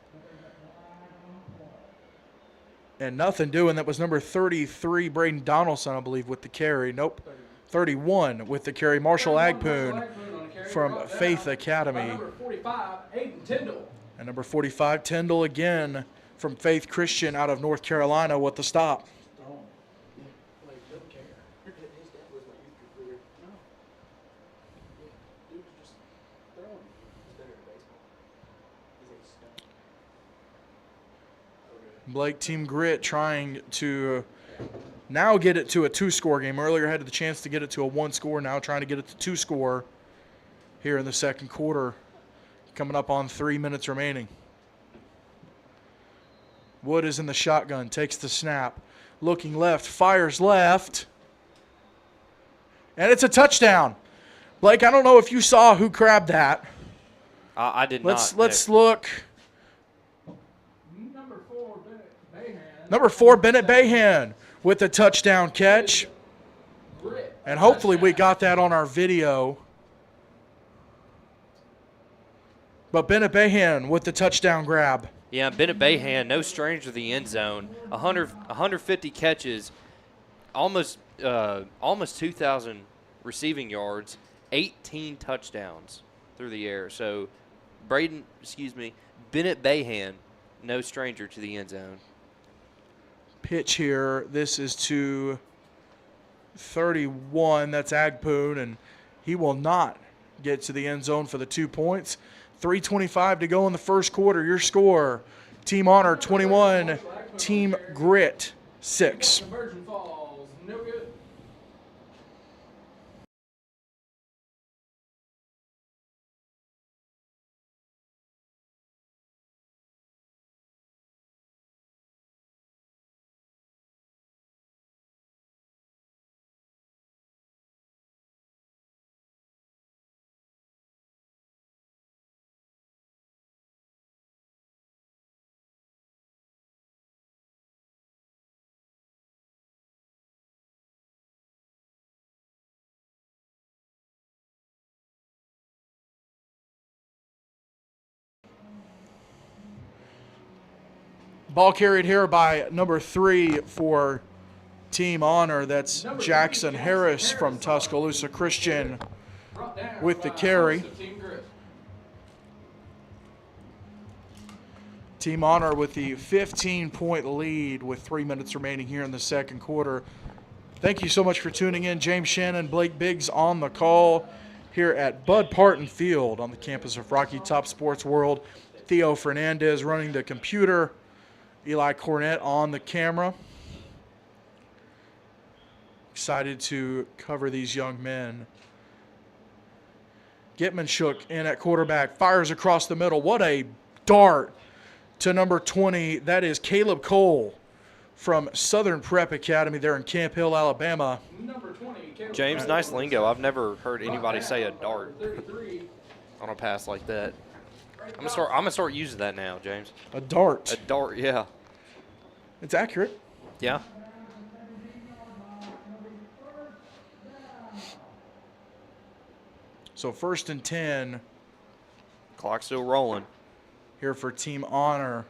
And nothing doing. That was number 33, Braden Donaldson, I believe, with the carry. Nope. 31 with the carry. Marshall Agpoon from Faith Academy. Number 45, Aiden Tyndall. And number 45, Tyndall again from Faith Christian out of North Carolina with the stop. Blake, Team Grit trying to now get it to a 2-score game. Earlier had the chance to get it to a 1-score. Now trying to get it to 2-score here in the second quarter. Coming up on 3 minutes remaining. Wood is in the shotgun, takes the snap. Looking left, fires left. And it's a touchdown. Blake, I don't know if you saw who grabbed that. I did not. Let's look. Number 4, Bennett Bahan with the touchdown catch. And hopefully we got that on our video. But Bennett Bahan with the touchdown grab. Yeah, Bennett Bahan, no stranger to the end zone. 150 catches, almost 2,000 receiving yards, 18 touchdowns through the air. So Bennett Bahan, no stranger to the end zone. Pitch here. This is to 31. That's Agpoon, and he will not get to the end zone for the 2 points. 3:25 to go in the first quarter. Your score, Team Honor 21, Team Grit 6. Conversion falls, no good. Ball carried here by number 3 for Team Honor. That's Jackson Harris from Tuscaloosa Christian Brought down with the by carry. Team Grit. Team Honor with the 15-point lead with 3 minutes remaining here in the second quarter. Thank you so much for tuning in. James Shannon, Blake Biggs on the call here at Bud Parton Field on the campus of Rocky Top Sports World. Theo Fernandez running the computer. Eli Cornett on the camera. Excited to cover these young men. Gitman-Shook in at quarterback. Fires across the middle. What a dart to number 20. That is Caleb Cole from Southern Prep Academy there in Camp Hill, Alabama. Number 20, Caleb James, Cole. nice lingo. I've never heard anybody say a dart 33. on a pass like that. I'm gonna start using that now, James. A dart. A dart, yeah. It's accurate. Yeah. So 1st and 10 Clock still rolling. here for Team Honor.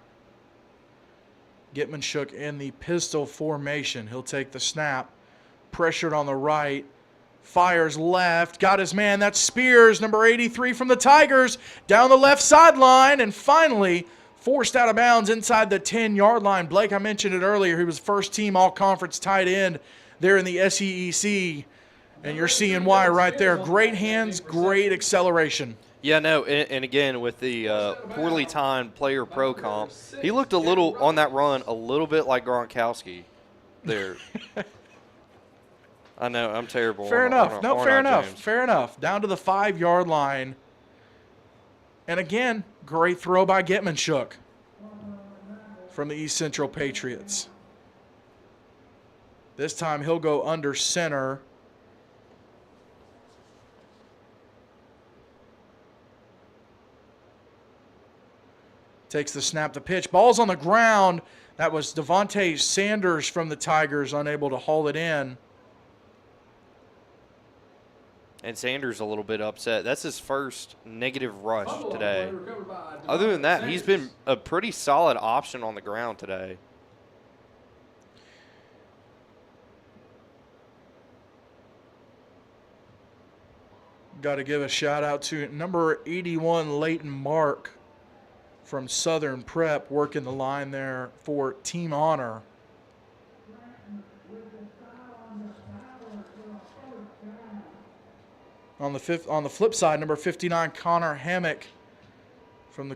Gitman-Shook in the pistol formation. He'll take the snap. Pressured on the right. Fires left. Got his man. That's Spears, number 83 from the Tigers. Down the left sideline. And finally forced out of bounds inside the 10-yard line. Blake, I mentioned it earlier. He was first team all-conference tight end there in the SEEC. And you're seeing why right there. Great hands, great acceleration. Yeah, no, and again, with the poorly timed player pro comp, he looked a little, on that run, a little bit like Gronkowski there. I know, I'm terrible. Fair enough. Fair enough. James. Fair enough. Down to the 5-yard line. And again, great throw by Gitman-Shook from the East Central Patriots. This time he'll go under center. Takes the snap to pitch. Ball's on the ground. That was Devontae Sanders from the Tigers, unable to haul it in. And Sanders a little bit upset. That's his first negative rush Buffalo today. play recovered by Other than that, he's been Sanders. a pretty solid option on the ground today. Got to give a shout out to number 81, Leighton Mark from Southern Prep, working the line there for Team Honor. On the flip side, number 59, Connor Hammock from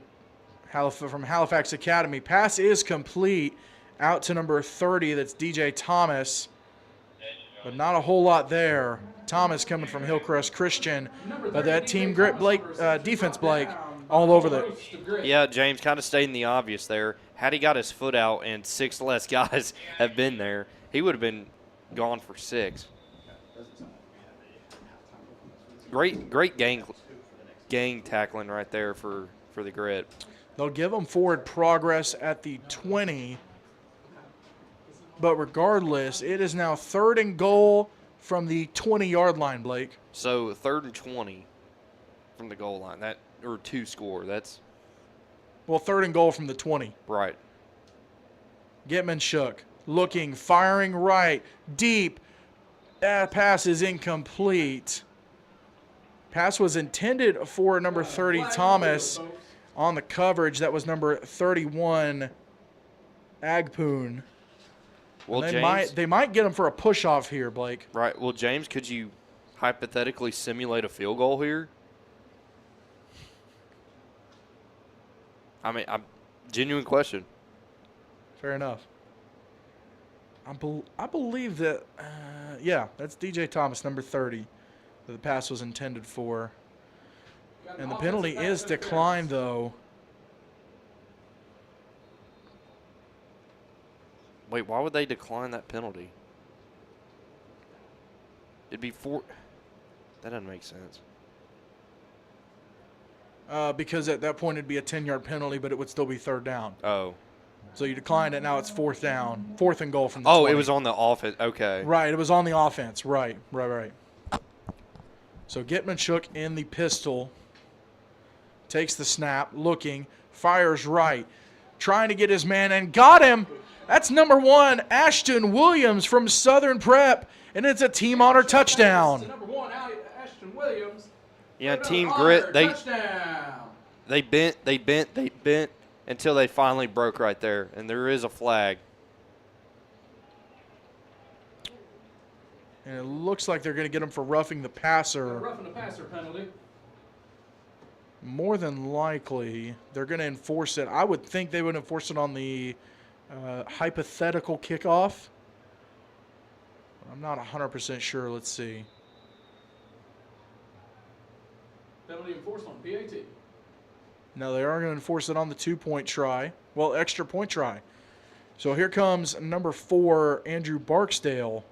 Halifax Academy. Pass is complete out to number 30. That's DJ Thomas, but not a whole lot there. Thomas coming from Hillcrest Christian, but that team grit defense, Blake, all over the. Yeah, James kind of stating the obvious there. Had he got his foot out and 6 less guys have been there, he would have been gone for 6. Great gang tackling right there for the grit. They'll give them forward progress at the 20, but regardless, it is now 3rd and goal from the 20-yard line, Blake. So 3rd and 20 from the goal line. That or 2 score. That's Well, 3rd and goal from the 20. right. Gitman-Shook looking, firing right, deep. That pass is incomplete. Pass was intended for number 30, Thomas. On the coverage, that was number 31, Agpoon. Well, They might get him for a push-off here, Blake. Right. Well, James, could you hypothetically simulate a field goal here? I mean, genuine question. Fair enough. I believe that, yeah, that's DJ Thomas, number 30, that the pass was intended for. And the penalty is declined, though. Wait, why would they decline that penalty? It'd be 4. That doesn't make sense. Because at that point it'd be a 10-yard penalty, but it would still be 3rd down. Oh. So you declined it, now it's 4th down. 4th and goal from the Oh, 20. it was on the offense. Okay. Right, it was on the offense. Right. So Gitman-Shook in the pistol. Takes the snap, looking, fires right. Trying to get his man, and got him. That's number 1, Ashton Williams from Southern Prep, and it's a team honor touchdown. Number 1, Ashton Williams. Yeah, Another Team honor Grit, touchdown. they bent. until they finally broke right there, and there is a flag. And it looks like they're going to get him for roughing the passer. Roughing the passer penalty. More than likely, they're going to enforce it. I would think they would enforce it on the hypothetical kickoff. I'm not 100% sure. Let's see. Penalty enforced on PAT. No, they are going to enforce it on the 2-point try. Well, extra point try. So here comes number 4, Andrew Barksdale.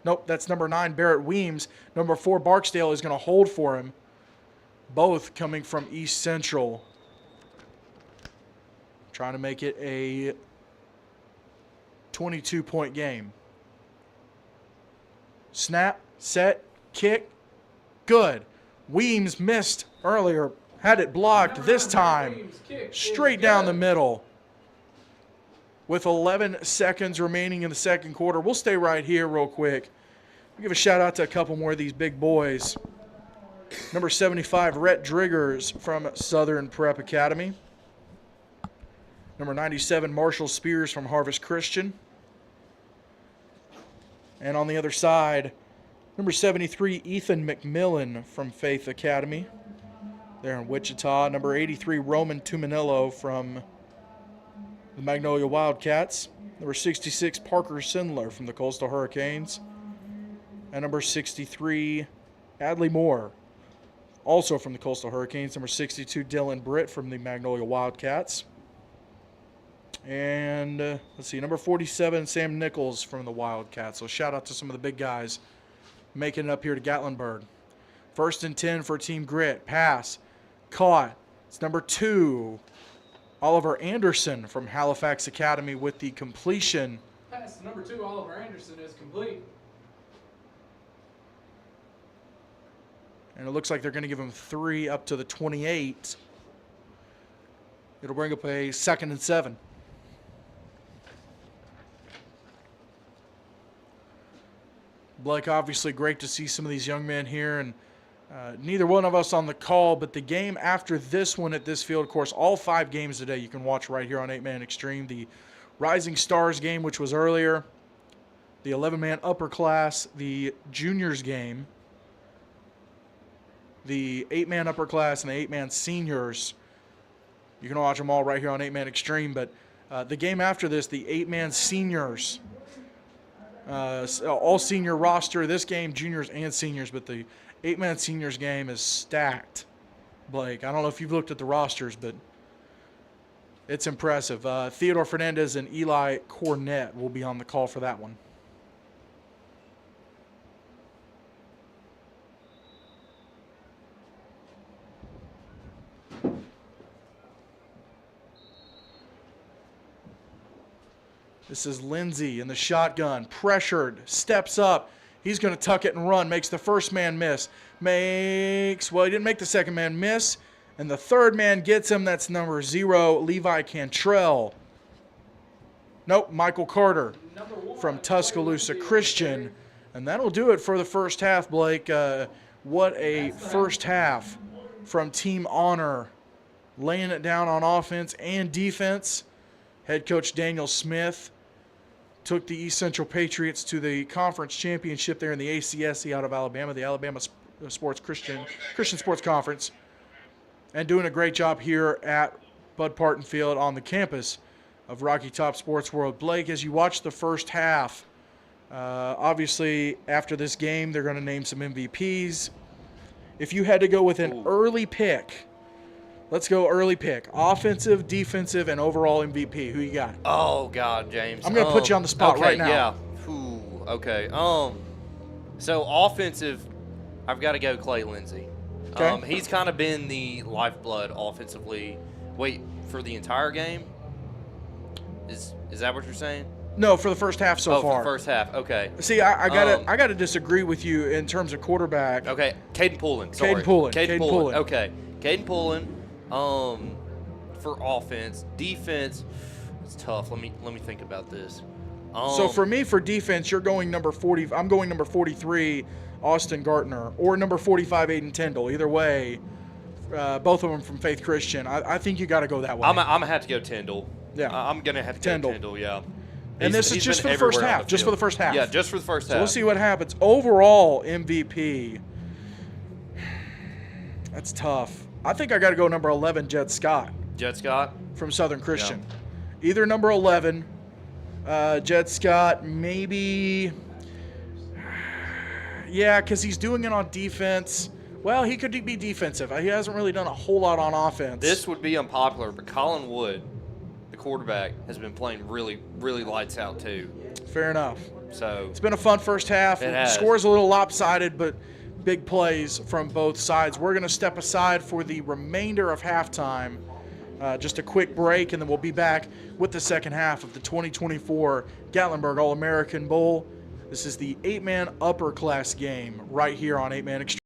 Nope, that's number 9, Barrett Weems. Number 4, Barksdale is going to hold for him. Both coming from East Central. Trying to make it a 22-point game. Snap, set, kick. Good. Weems missed earlier. Had it blocked this time. Straight down the middle. With 11 seconds remaining in the second quarter. We'll stay right here real quick. We'll give a shout out to a couple more of these big boys. Number 75, Rhett Driggers from Southern Prep Academy. Number 97, Marshall Spears from Harvest Christian. And on the other side, number 73, Ethan McMillan from Faith Academy. There in Wichita. Number 83, Roman Tumanillo from the Magnolia Wildcats. Number 66, Parker Sindler from the Coastal Hurricanes. And number 63, Adley Moore, also from the Coastal Hurricanes. Number 62, Dylan Britt from the Magnolia Wildcats. And let's see, number 47, Sam Nichols from the Wildcats. So shout out to some of the big guys making it up here to Gatlinburg. 1st and 10 for Team Grit. Pass. Caught. It's number 2, Oliver Anderson from Halifax Academy with the completion. Pass to number 2, Oliver Anderson, is complete. And it looks like they're going to give him 3 up to the 28. It'll bring up a 2nd and 7. Blake, obviously great to see some of these young men here. And neither one of us on the call, but the game after this one at this field, of course, all 5 games today you can watch right here on 8-Man Extreme. The Rising Stars game, which was earlier. The 11-man upper class, the juniors game. The 8-man upper class and the 8-man seniors. You can watch them all right here on 8-Man Extreme. But the game after this, the 8-man seniors, all senior roster. This game, juniors and seniors, but the 8-man seniors game is stacked. Blake, I don't know if you've looked at the rosters, but it's impressive. Theodore Fernandez and Eli Cornett will be on the call for that one. This is Lindsey in the shotgun, pressured, steps up. He's going to tuck it and run, makes the first man miss. Well, he didn't make the second man miss, and the third man gets him. That's number 0, Levi Cantrell. Nope, Michael Carter from Tuscaloosa Christian. And that'll do it for the first half, Blake. What a first half from Team Honor, laying it down on offense and defense. Head coach Daniel Smith took the East Central Patriots to the conference championship there in the ACSC out of Alabama, the Alabama Sports Christian Sports Conference, and doing a great job here at Bud Parton Field on the campus of Rocky Top Sports World. Blake, as you watch the first half, obviously after this game they're going to name some MVPs. If you had to go with an early pick, let's go early pick. Offensive, defensive, and overall MVP. Who you got? Oh, God, James. I'm going to put you on the spot right now. Yeah. Ooh, okay. So offensive, I've got to go Clay Lindsey. Okay. He's kind of been the lifeblood offensively. Wait, for the entire game? Is that what you're saying? No, for the first half so far. For the first half. Okay. See, I gotta disagree with you in terms of quarterback. Okay. Caden Poulin. Sorry. Caden Poulin. Okay. Caden Poulin. For offense, defense, it's tough. Let me think about this. So for me, for defense, you're going number 40. I'm going number 43, Austin Gartner, or number 45, Aiden Tyndall. Either way, both of them from Faith Christian. I think you got to go that way. I'm gonna have to go Tyndall. Yeah. I'm gonna have to Tyndall. go Tyndall. Yeah. And this is just for the first half. Just for the first half. Yeah, just for the first half. So we'll see what happens. Overall MVP. That's tough. I think I got to go number 11, Jed Scott. Jed Scott from Southern Christian. Either number 11, Jed Scott, maybe. Yeah, because he's doing it on defense. Well, he could be defensive. He hasn't really done a whole lot on offense. This would be unpopular, but Colin Wood, the quarterback, has been playing really, really lights out too. Fair enough. So it's been a fun first half. It has. Score's a little lopsided, but big plays from both sides. We're going to step aside for the remainder of halftime. Just a quick break, and then we'll be back with the second half of the 2024 Gatlinburg All-American Bowl. This is the 8-man upper class game right here on 8-Man Extreme.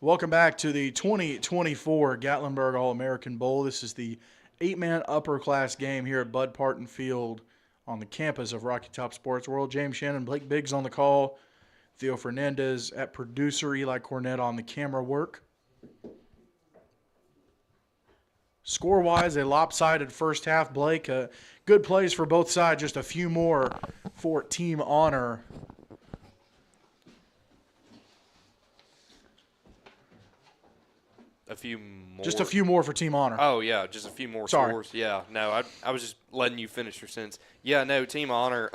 Welcome back to the 2024 Gatlinburg All-American Bowl. This is the 8-man upper class game here at Bud Parton Field on the campus of Rocky Top Sports World. James Shannon, Blake Biggs on the call, Theo Fernandez at producer, Eli Cornett on the camera work. Score-wise, a lopsided first half, Blake. Good plays for both sides, just a few more for Team Honor. A few more. Just a few more for Team Honor. Oh, yeah, just a few more Sorry. scores. Yeah, no, I was just letting you finish your sentence. Yeah, no, Team Honor,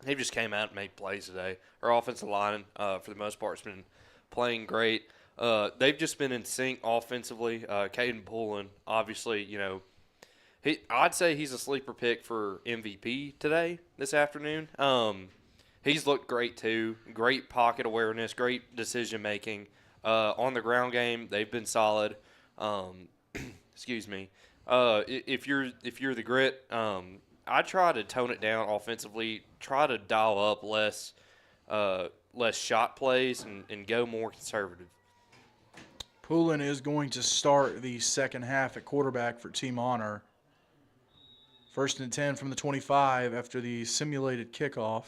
they just came out and made plays today. Our offensive line, for the most part, has been playing great. They've just been in sync offensively. Caden Poulin, obviously, I'd say he's a sleeper pick for MVP this afternoon. He's looked great, too. Great pocket awareness, great decision-making. On the ground game, they've been solid. Excuse me. If you're the Grit, I try to tone it down offensively. Try to dial up less shot plays and go more conservative. Poulin is going to start the second half at quarterback for Team Honor. 1st and 10 from the 25 after the simulated kickoff.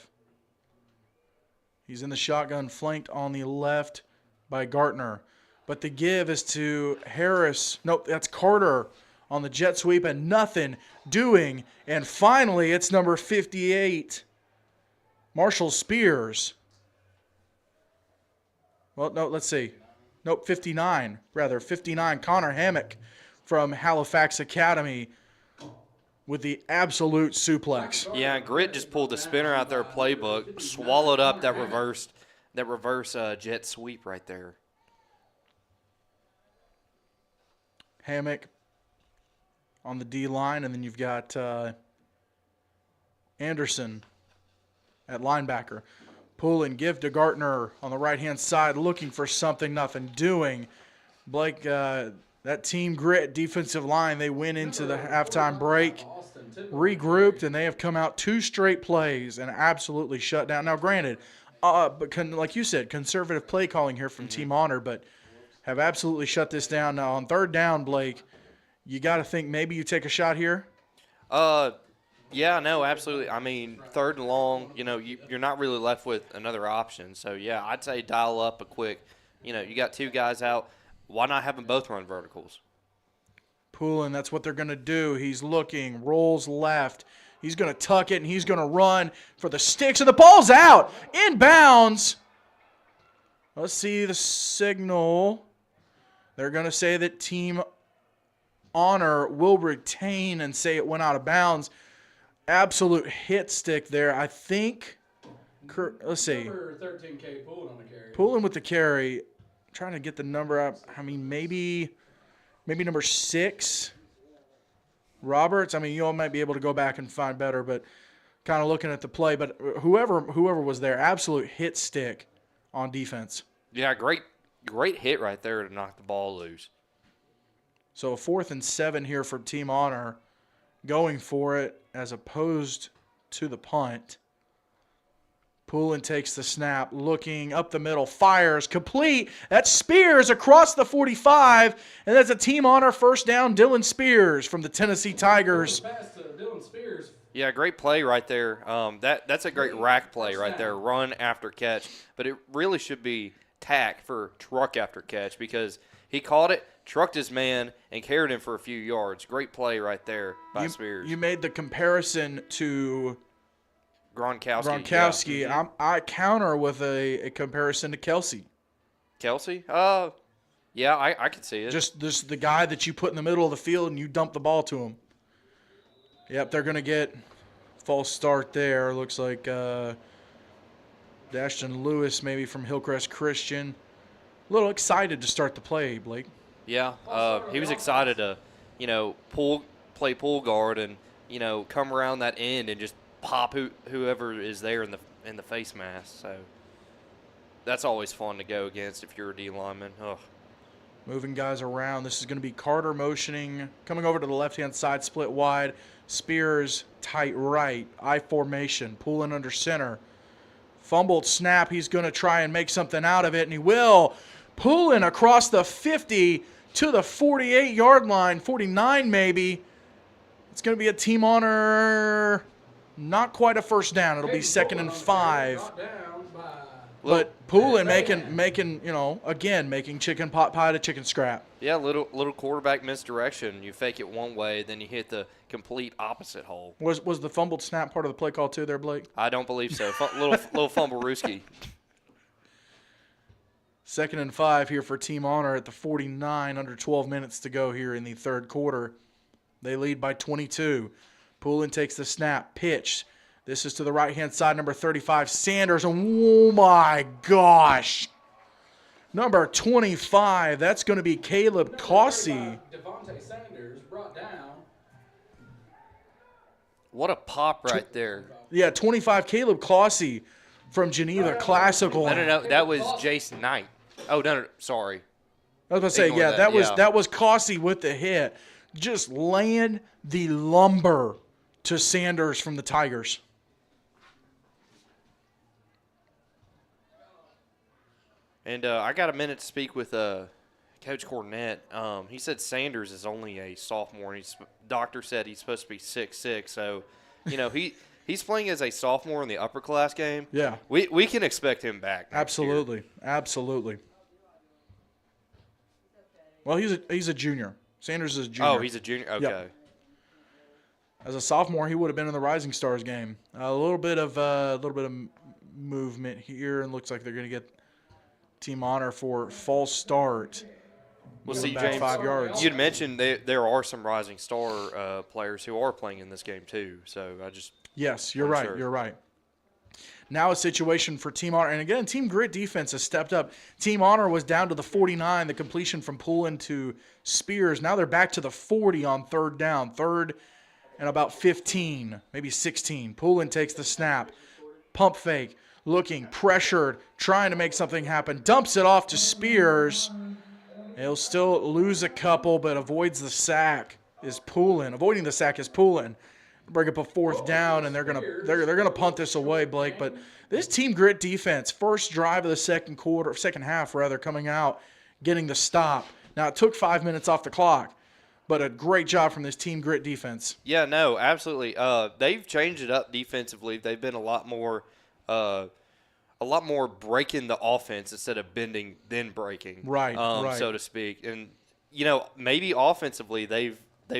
He's in the shotgun, flanked on the left by Gartner. But the give is to Harris. Nope, that's Carter on the jet sweep and nothing doing. And finally, it's number 58, Marshall Spears. Well, no, let's see. Nope, 59, rather. 59, Connor Hammock from Halifax Academy with the absolute suplex. Yeah, Grit just pulled the spinner out their playbook, swallowed up that reverse jet sweep right there. Hammock on the D line, and then you've got Anderson at linebacker. Pull and give to Gartner on the right-hand side, looking for something, nothing doing. Blake, that Team Grit defensive line, they went into the halftime break, regrouped, and they have come out 2 straight plays and absolutely shut down. Now, granted, like you said, conservative play calling here from Team Honor, but have absolutely shut this down. Now, on 3rd down, Blake, you got to think maybe you take a shot here? Yeah, no, absolutely. I mean, 3rd and long, you're not really left with another option. So, yeah, I'd say dial up a quick. You got 2 guys out. Why not have them both run verticals? Poulin, that's what they're going to do. He's looking, rolls left. He's going to tuck it, and he's going to run for the sticks, and the ball's out. Inbounds. Let's see the signal. They're going to say that Team Honor will retain and say it went out of bounds. Absolute hit stick there. I think, let's see. Number 13K Poulin on the carry. Poulin with the carry. I'm trying to get the number up. I mean, maybe number 6. Roberts. I mean, you all might be able to go back and find better, but kind of looking at the play. But whoever was there, absolute hit stick on defense. Yeah, great hit right there to knock the ball loose. So a 4th and 7 here for Team Honor, going for it as opposed to the punt. Poulin takes the snap, looking up the middle, fires, complete. That's Spears across the 45, and that's a Team Honor first down. Dylan Spears from the Tennessee Tigers. Pass to Dylan Spears. Yeah, great play right there. That's a great rack play right there, run after catch. But it really should be tack for truck after catch because he caught it, trucked his man, and carried him for a few yards. Great play right there by Spears. You made the comparison to Gronkowski. Yeah. I counter with a comparison to Kelsey. Kelsey? Yeah, I could see it. Just the guy that you put in the middle of the field and you dump the ball to him. Yep, they're going to get false start there. Looks like Ashton Lewis maybe from Hillcrest Christian. A little excited to start the play, Blake. Yeah, he was excited to, play pull guard and, come around that end and just pop whoever is there in the face mask. So that's always fun to go against if you're a D lineman. Ugh. Moving guys around. This is going to be Carter motioning, coming over to the left-hand side, split wide. Spears tight right, I formation, pulling under center. Fumbled snap. He's going to try and make something out of it, and he will. Pulling across the 50 to the 48-yard line, 49 maybe. It's going to be a team honor, not quite a first down. It'll be 2nd and 5. Brought down by But Poulin making making chicken pot pie to chicken scrap. Yeah, little quarterback misdirection. You fake it one way, then you hit the complete opposite hole. Was the fumbled snap part of the play call too there, Blake? I don't believe so. Little fumble rooski. 2nd and 5 here for team honor at the 49, under 12 minutes to go here in the third quarter. They lead by 22. Poulin takes the snap, pitch. This is to the right-hand side, number 35, Sanders. And oh, my gosh. Number 25, that's going to be Caleb Cossey. Devontae Sanders brought down. What a pop right there. Yeah, 25, Caleb Cossey from Geneva Classical. No. That was Jason Knight. Oh, no, sorry. I was going to say, Ignore yeah, that, that was Cossey with the hit. Just laying the lumber to Sanders from the Tigers. And I got a minute to speak with Coach Cornett. He said Sanders is only a sophomore. And doctor said he's supposed to be 6'6". So, he's playing as a sophomore in the upper class game. Yeah. We can expect him back next year. Absolutely. Well, he's a junior. Sanders is a junior. Oh, he's a junior? Okay. Yep. As a sophomore, he would have been in the Rising Stars game. A little bit of movement here, and looks like they're going to get team honor for false start. Well, see, back James, 5 yards. you'd mentioned there are some Rising Star players who are playing in this game too. So I just Yes, you're right. sure. You're right. Now a situation for Team Honor. And again, Team Grit defense has stepped up. Team Honor was down to the 49, the completion from Poulin to Spears. Now they're back to the 40 on third down. Third and about 15, maybe 16. Poulin takes the snap. Pump fake, looking, pressured, trying to make something happen. Dumps it off to Spears. He'll still lose a couple, but avoids the sack is Poulin. Avoiding the sack is Poulin. Bring up a fourth down, and they're gonna punt this away, Blake. But this Team Grit defense, first drive of the second half, coming out, getting the stop. Now it took 5 minutes off the clock, but a great job from this Team Grit defense. Yeah, no, absolutely. They've changed it up defensively. They've been a lot more breaking the offense instead of bending then breaking, Right. so to speak. And maybe offensively they've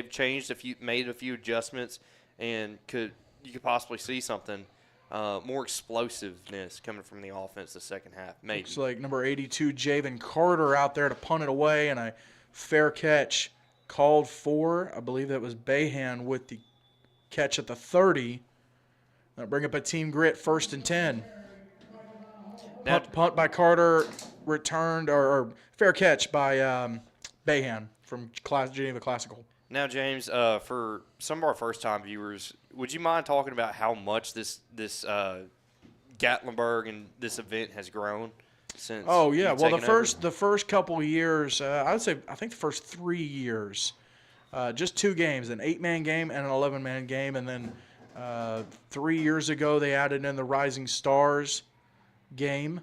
changed made a few adjustments. And you could possibly see something more explosiveness coming from the offense the second half. Maybe. Looks like number 82, Javen Carter, out there to punt it away, and a fair catch called for. I believe that was Bayhan with the catch at the 30. That'll bring up a Team Grit 1st and 10. Now, Punt by Carter, returned, or fair catch by Bayhan from Geneva Classical. Now, James, for some of our first-time viewers, would you mind talking about how much this Gatlinburg and this event has grown since? Oh yeah, you've well taken over? the first couple of years, I think the first 3 years, just 2 games, an 8-man game and an 11-man game, and then 3 years ago they added in the Rising Stars game.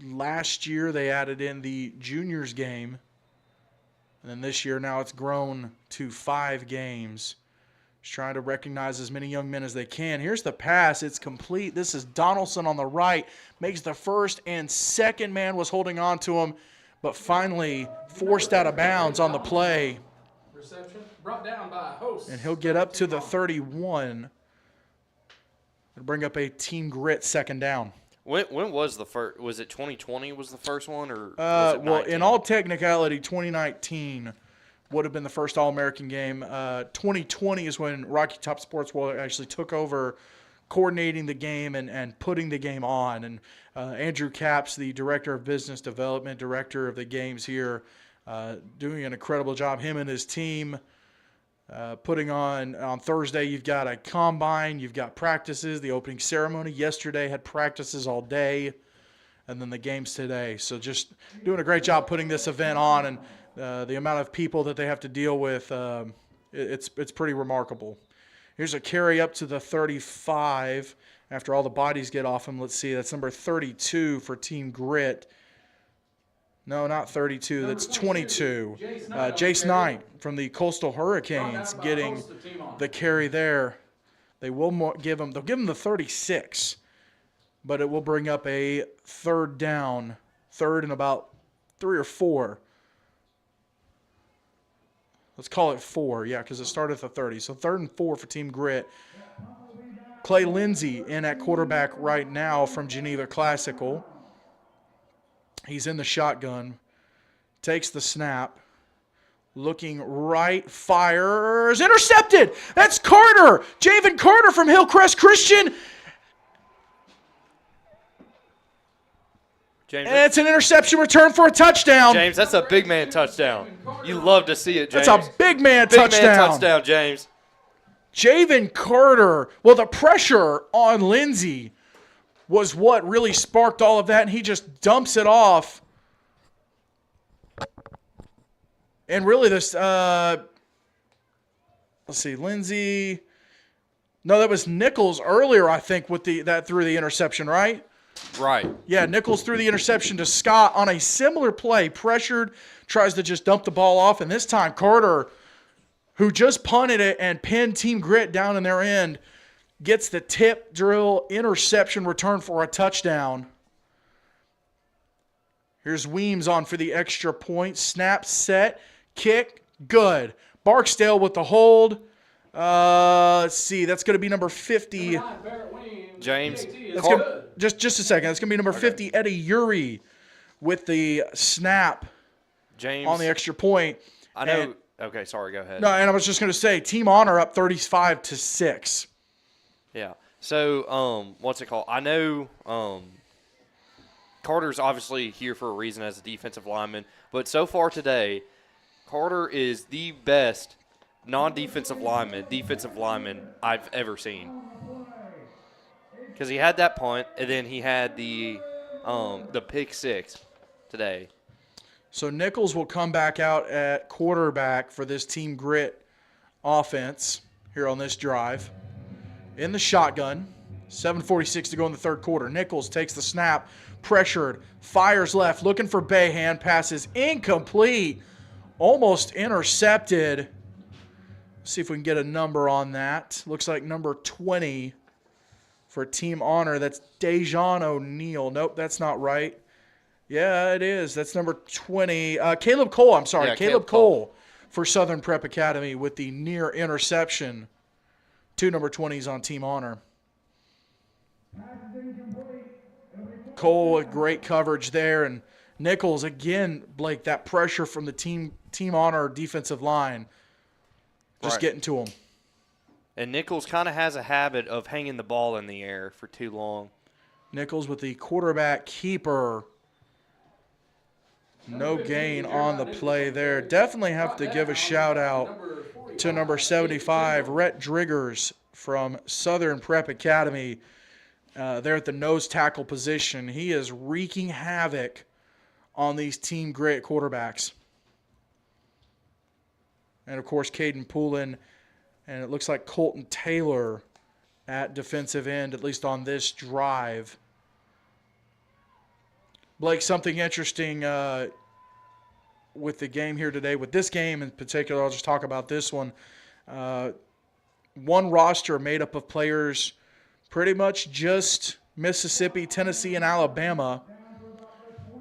Last year they added in the juniors game. And then this year, now it's grown to 5 games. Just trying to recognize as many young men as they can. Here's the pass. It's complete. This is Donaldson on the right. Makes the first and second man was holding on to him, but finally forced out of bounds on the play. Reception brought down by Host. And he'll get up to the 31. It'll bring up a Team Grit 2nd down. When was the first? Was it 2020 was the first one, or was it Well, 19? in all technicality, 2019 would have been the first All-American game. 2020 is when Rocky Top Sports World actually took over coordinating the game and putting the game on. And Andrew Capps, the Director of Business Development, Director of the games here, doing an incredible job. Him and his team putting on Thursday, you've got a combine, you've got practices, the opening ceremony. Yesterday had practices all day, and then the games today. So just doing a great job putting this event on, and the amount of people that they have to deal with, it's pretty remarkable. Here's a carry up to the 35. after all the bodies get off him. Let's see, that's number 32 for Team Grit. No, not 32. That's 22. Jace Knight from the Coastal Hurricanes getting the carry there. They will give him. They'll give him the 36, but it will bring up a third down, third and about 3 or 4. Let's call it 4, yeah, because it started at the 30. So 3rd and 4 for Team Grit. Clay Lindsay in at quarterback right now from Geneva Classical. He's in the shotgun, takes the snap, looking right, fires, intercepted. That's Carter, Javen Carter from Hillcrest Christian. James, And it's an interception return for a touchdown. James, that's a big man touchdown. You love to see it, James. That's a big man big touchdown. Man touchdown, James. Javen Carter. Well, the pressure on Lindsay was what really sparked all of that, and he just dumps it off. And really this, let's see, Lindsay. No, that was Nichols earlier, I think, with that threw the interception, right? Right. Yeah, Nichols threw the interception to Scott on a similar play. Pressured, tries to just dump the ball off, and this time Carter, who just punted it and pinned Team Grit down in their end, gets the tip drill interception return for a touchdown. Here's Weems on for the extra point. Snap, set, kick, good. Barksdale with the hold. Let's see, that's going to be number 50. James, Just a second. That's going to be number 50, Eddie Uri, with the snap James, on the extra point. I know. Okay, sorry. Go ahead. No, and I was just going to say, Team Honor up 35-6. Yeah. So, what's it called? I know Carter's obviously here for a reason as a defensive lineman, but so far today, Carter is the best non-defensive lineman I've ever seen. Because he had that punt, and then he had the pick six today. So Nichols will come back out at quarterback for this Team Grit offense here on this drive. In the shotgun, 7:46 to go in the third quarter. Nichols takes the snap, pressured, fires left, looking for Bayhand, passes incomplete, almost intercepted. See if we can get a number on that. Looks like number 20 for Team Honor. That's Dejan O'Neill. Nope, that's not right. Yeah, it is. That's number 20. Caleb Cole, I'm sorry. Yeah, Caleb Cole for Southern Prep Academy with the near interception. 2 number 20s on Team Honor. Cole, a great coverage there. And Nichols, again, Blake, that pressure from the Team Honor defensive line. Just getting to him. And Nichols kind of has a habit of hanging the ball in the air for too long. Nichols with the quarterback keeper. No gain on the play there. Definitely have to give a shout out to number 75, Rhett Driggers from Southern Prep Academy. There at the nose tackle position. He is wreaking havoc on these Team Grit quarterbacks. And, of course, Caden Poulin, and it looks like Colton Taylor at defensive end, at least on this drive. Blake, something interesting with the game here today. With this game in particular, I'll just talk about this one. One roster made up of players pretty much just Mississippi, Tennessee, and Alabama.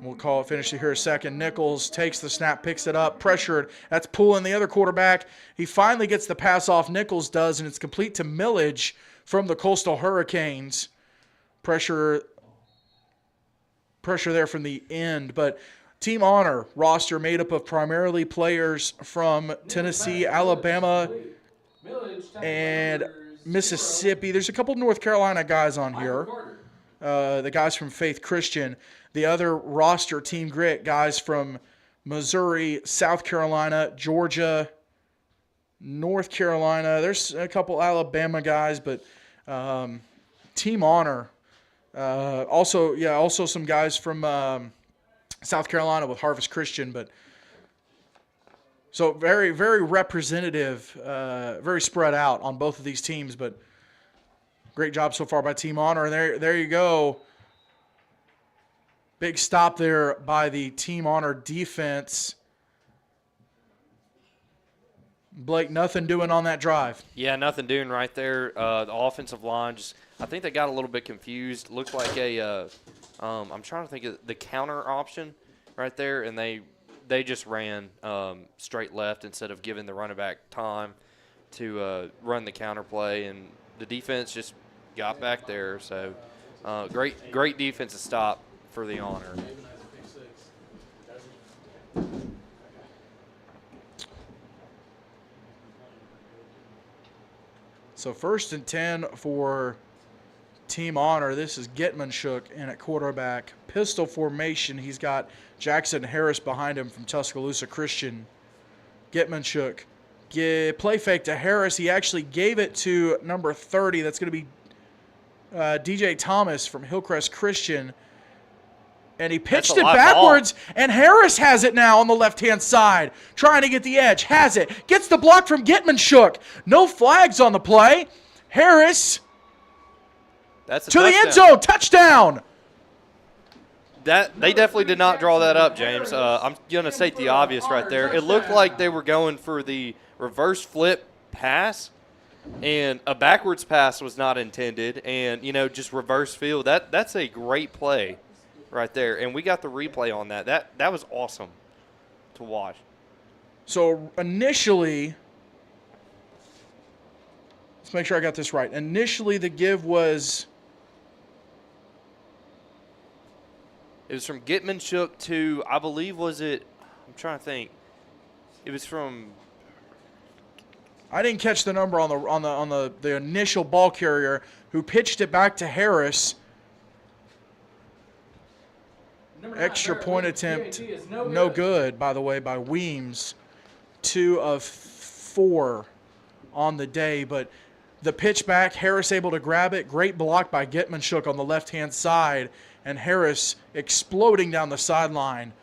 We'll finish it here a second. Nichols takes the snap, picks it up, pressured. That's Poulin, the other quarterback. He finally gets the pass off, Nichols does, and it's complete to Millage from the Coastal Hurricanes. Pressure there from the end. But Team Honor roster made up of primarily players from Tennessee, Alabama, and Mississippi. There's a couple North Carolina guys on here. The guys from Faith Christian. The other roster, Team Grit, guys from Missouri, South Carolina, Georgia, North Carolina. There's a couple Alabama guys, but Team Honor. Also some guys from South Carolina with Harvest Christian. But so very, very representative, very spread out on both of these teams. But Great job so far by Team Honor. And there you go. Big stop there by the Team Honor defense. Blake, nothing doing on that drive. Yeah, nothing doing right there. The offensive line I think they got a little bit confused. Looked like I'm trying to think of the counter option right there, and they just ran straight left instead of giving the running back time to run the counter play, and the defense just got back there. So great defensive stop for the Honor. So 1st and 10 for Team Honor. This is Gatlinburg in at quarterback. Pistol formation. He's got Jackson Harris behind him from Tuscaloosa Christian. Gatlinburg. Play fake to Harris. He actually gave it to number 30. That's going to be DJ Thomas from Hillcrest Christian. And he pitched it backwards, and Harris has it now on the left-hand side, trying to get the edge. Has it. Gets the block from Gatlinburg. No flags on the play. Harris That's a to touchdown. the end zone. Touchdown. They definitely did not draw that up, James. I'm going to state the obvious right there. It looked like they were going for the reverse flip pass, and a backwards pass was not intended, and, just reverse field. That's a great play right there, and we got the replay on that. That was awesome to watch. So initially, let's make sure I got this right. Initially, the give was It was from Gatlinburg to, I believe, I'm trying to think. It was from. I didn't catch the number on the initial ball carrier who pitched it back to Harris. Extra point attempt, no good, by the way, by Weems. 2 of 4 on the day, but the pitch back, Harris able to grab it. Great block by Gatlinburg on the left-hand side, and Harris exploding down the sideline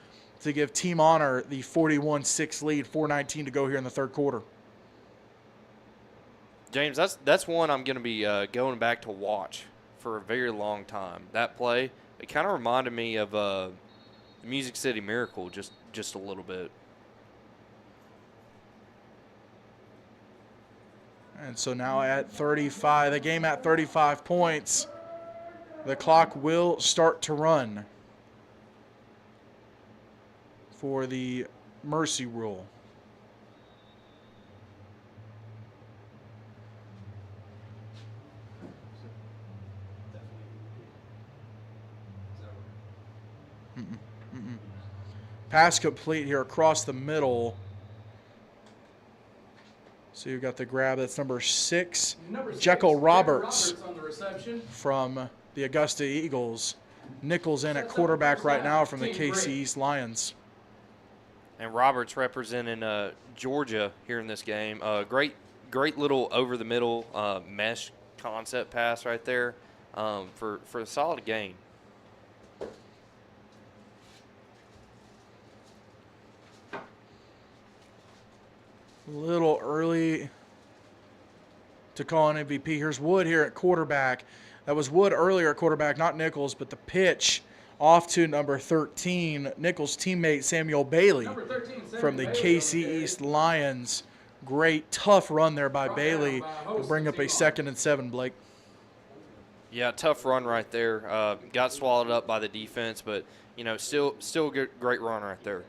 to give Team Honor the 41-6 lead, 4:19 to go here in the third quarter. James, that's one I'm going to be going back to watch for a very long time. That play, it kind of reminded me of the Music City Miracle just a little bit. And so now at 35, the game at 35 points, the clock will start to run for the mercy rule. Pass complete here across the middle. So you've got the grab. That's number 6, Jekyll Roberts on the reception. from the Augusta Eagles. Nichols in at quarterback right now from the KC East Lions. And Roberts representing Georgia here in this game. Great little over-the-middle mesh concept pass right there for a solid gain. A little early to call an MVP. Here's Wood here at quarterback. That was Wood earlier at quarterback, not Nichols, but the pitch off to number 13, Nichols' teammate Samuel Bailey from the KC East Lions. Great, tough run there by Bailey to bring up a 2nd and 7, Blake. Yeah, tough run right there. Got swallowed up by the defense, but, still a great run right there.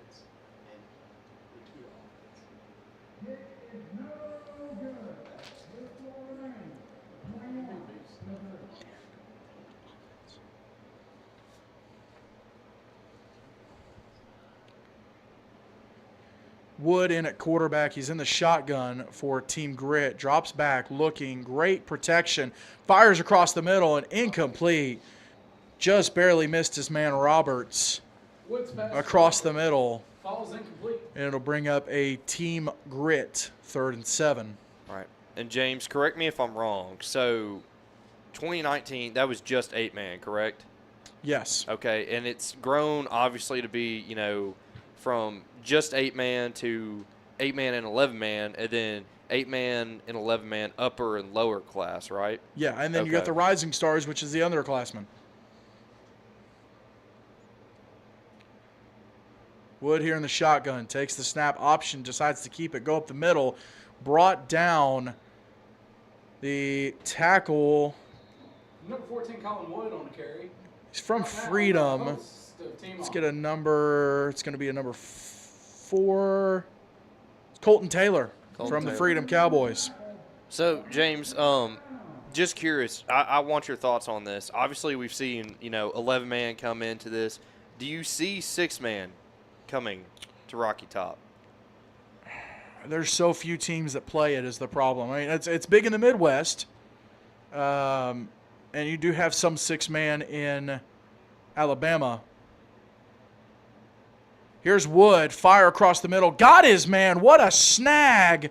Wood in at quarterback. He's in the shotgun for Team Grit. Drops back, looking, great protection. Fires across the middle and incomplete. Just barely missed his man Roberts across the middle. Falls incomplete. And it'll bring up a Team Grit 3rd and 7. All right. And, James, correct me if I'm wrong. So, 2019, that was just 8-man, correct? Yes. Okay, and it's grown, obviously, to be, from just 8-man to 8-man and 11-man, and then 8-man and 11-man upper and lower class, right? Yeah, and then you got Okay. the Rising Stars, which is the underclassmen. Wood here in the shotgun. Takes the snap option, decides to keep it, go up the middle. Brought down the tackle. Number 14, Colin Wood on the carry. He's from Freedom. Let's get a number. It's going to be a number 4. It's Colton Taylor from the Freedom Cowboys. So, James, just curious, I want your thoughts on this. Obviously, we've seen, 11-man come into this. Do you see 6-man coming to Rocky Top? There's so few teams that play it is the problem. I mean, it's big in the Midwest, and you do have some 6-man in Alabama. Here's Wood, fire across the middle. Got his man. What a snag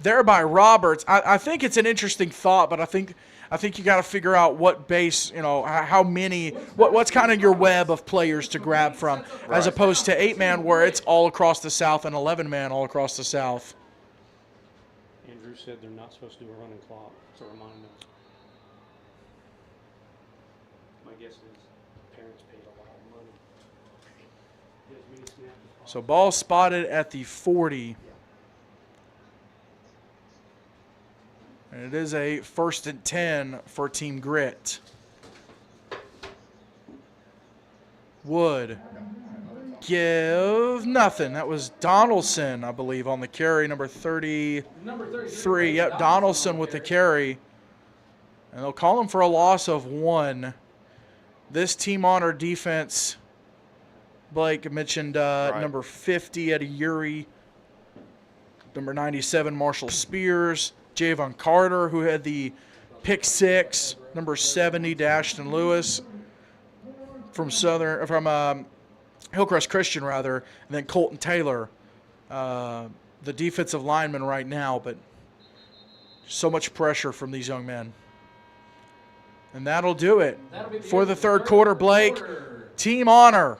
there by Roberts. I think it's an interesting thought, but I think you got to figure out what base, how many, what's kind of your web of players to grab from, as opposed to 8-man where it's all across the South and 11-man all across the South. Andrew said they're not supposed to do a running clock, so remind us. My guess is parents paid a lot of money. Get as many snaps as possible. So ball spotted at the 40. And it is a 1st and 10 for Team Grit. Wood. Give nothing. That was Donaldson, I believe, on the carry, number 33. Yep, Donaldson with the carry. And they'll call him for a loss of 1. This Team Honor defense, Blake mentioned number 50, Eddie Uri. Number 97, Marshall Spears. Javon Carter, who had the pick 6. Number 70, Dashton Lewis from Hillcrest Christian, rather. And then Colton Taylor, the defensive lineman right now. But so much pressure from these young men. And that'll do it for the third quarter, Blake. Team Honor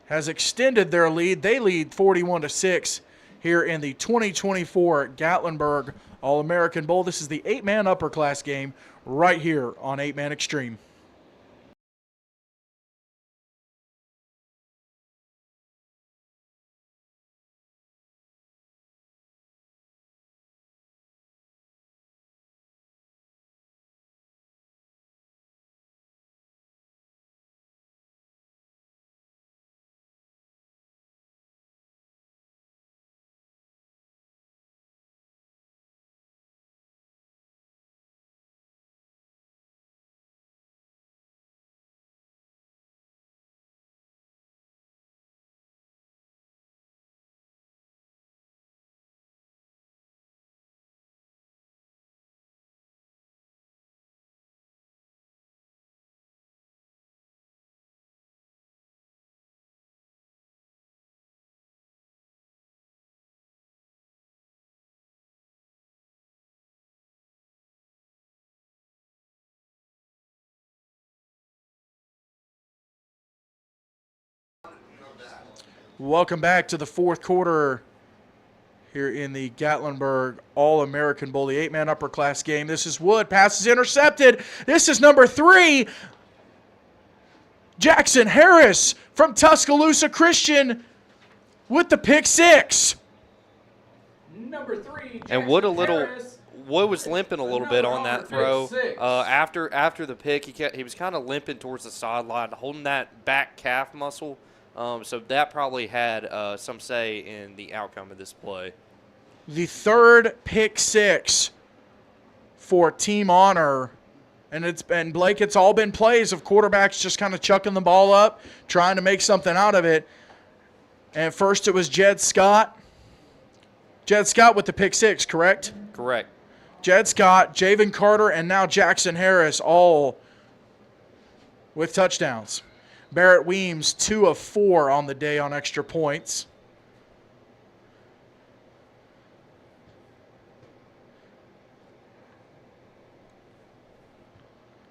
has extended their lead. They lead 41-6 here in the 2024 Gatlinburg All-American Bowl. This is the 8-man upper class game right here on 8-Man Extreme. Welcome back to the fourth quarter here in the Gatlinburg All-American Bowl, the 8-man upper class game. This is Wood. Pass is intercepted. This is number 3, Jackson Harris from Tuscaloosa Christian with the pick 6. Number 3, And Wood was limping a little bit on that throw. After the pick, he was kind of limping towards the sideline, holding that back calf muscle. So that probably had some say in the outcome of this play. The third pick 6 for Team Honor. And Blake, it's all been plays of quarterbacks just kind of chucking the ball up, trying to make something out of it. And first it was Jed Scott. Jed Scott with the pick 6, correct? Correct. Jed Scott, Javon Carter, and now Jackson Harris, all with touchdowns. Barrett Weems, 2 of 4 on the day on extra points.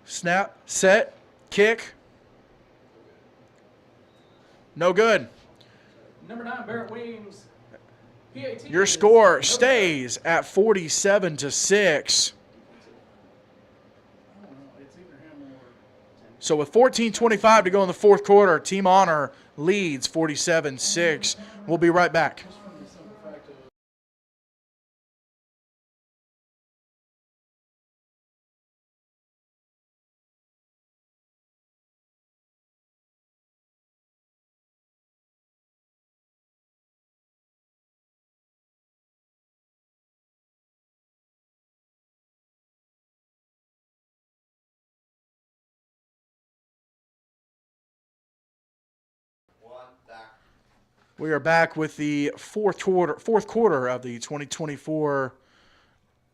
Snap, set, kick. No good. Number 9, Barrett Weems. Your score stays at 47-6. So with 14:25 to go in the fourth quarter, Team Honor leads 47-6. We'll be right back. We are back with the fourth quarter of the 2024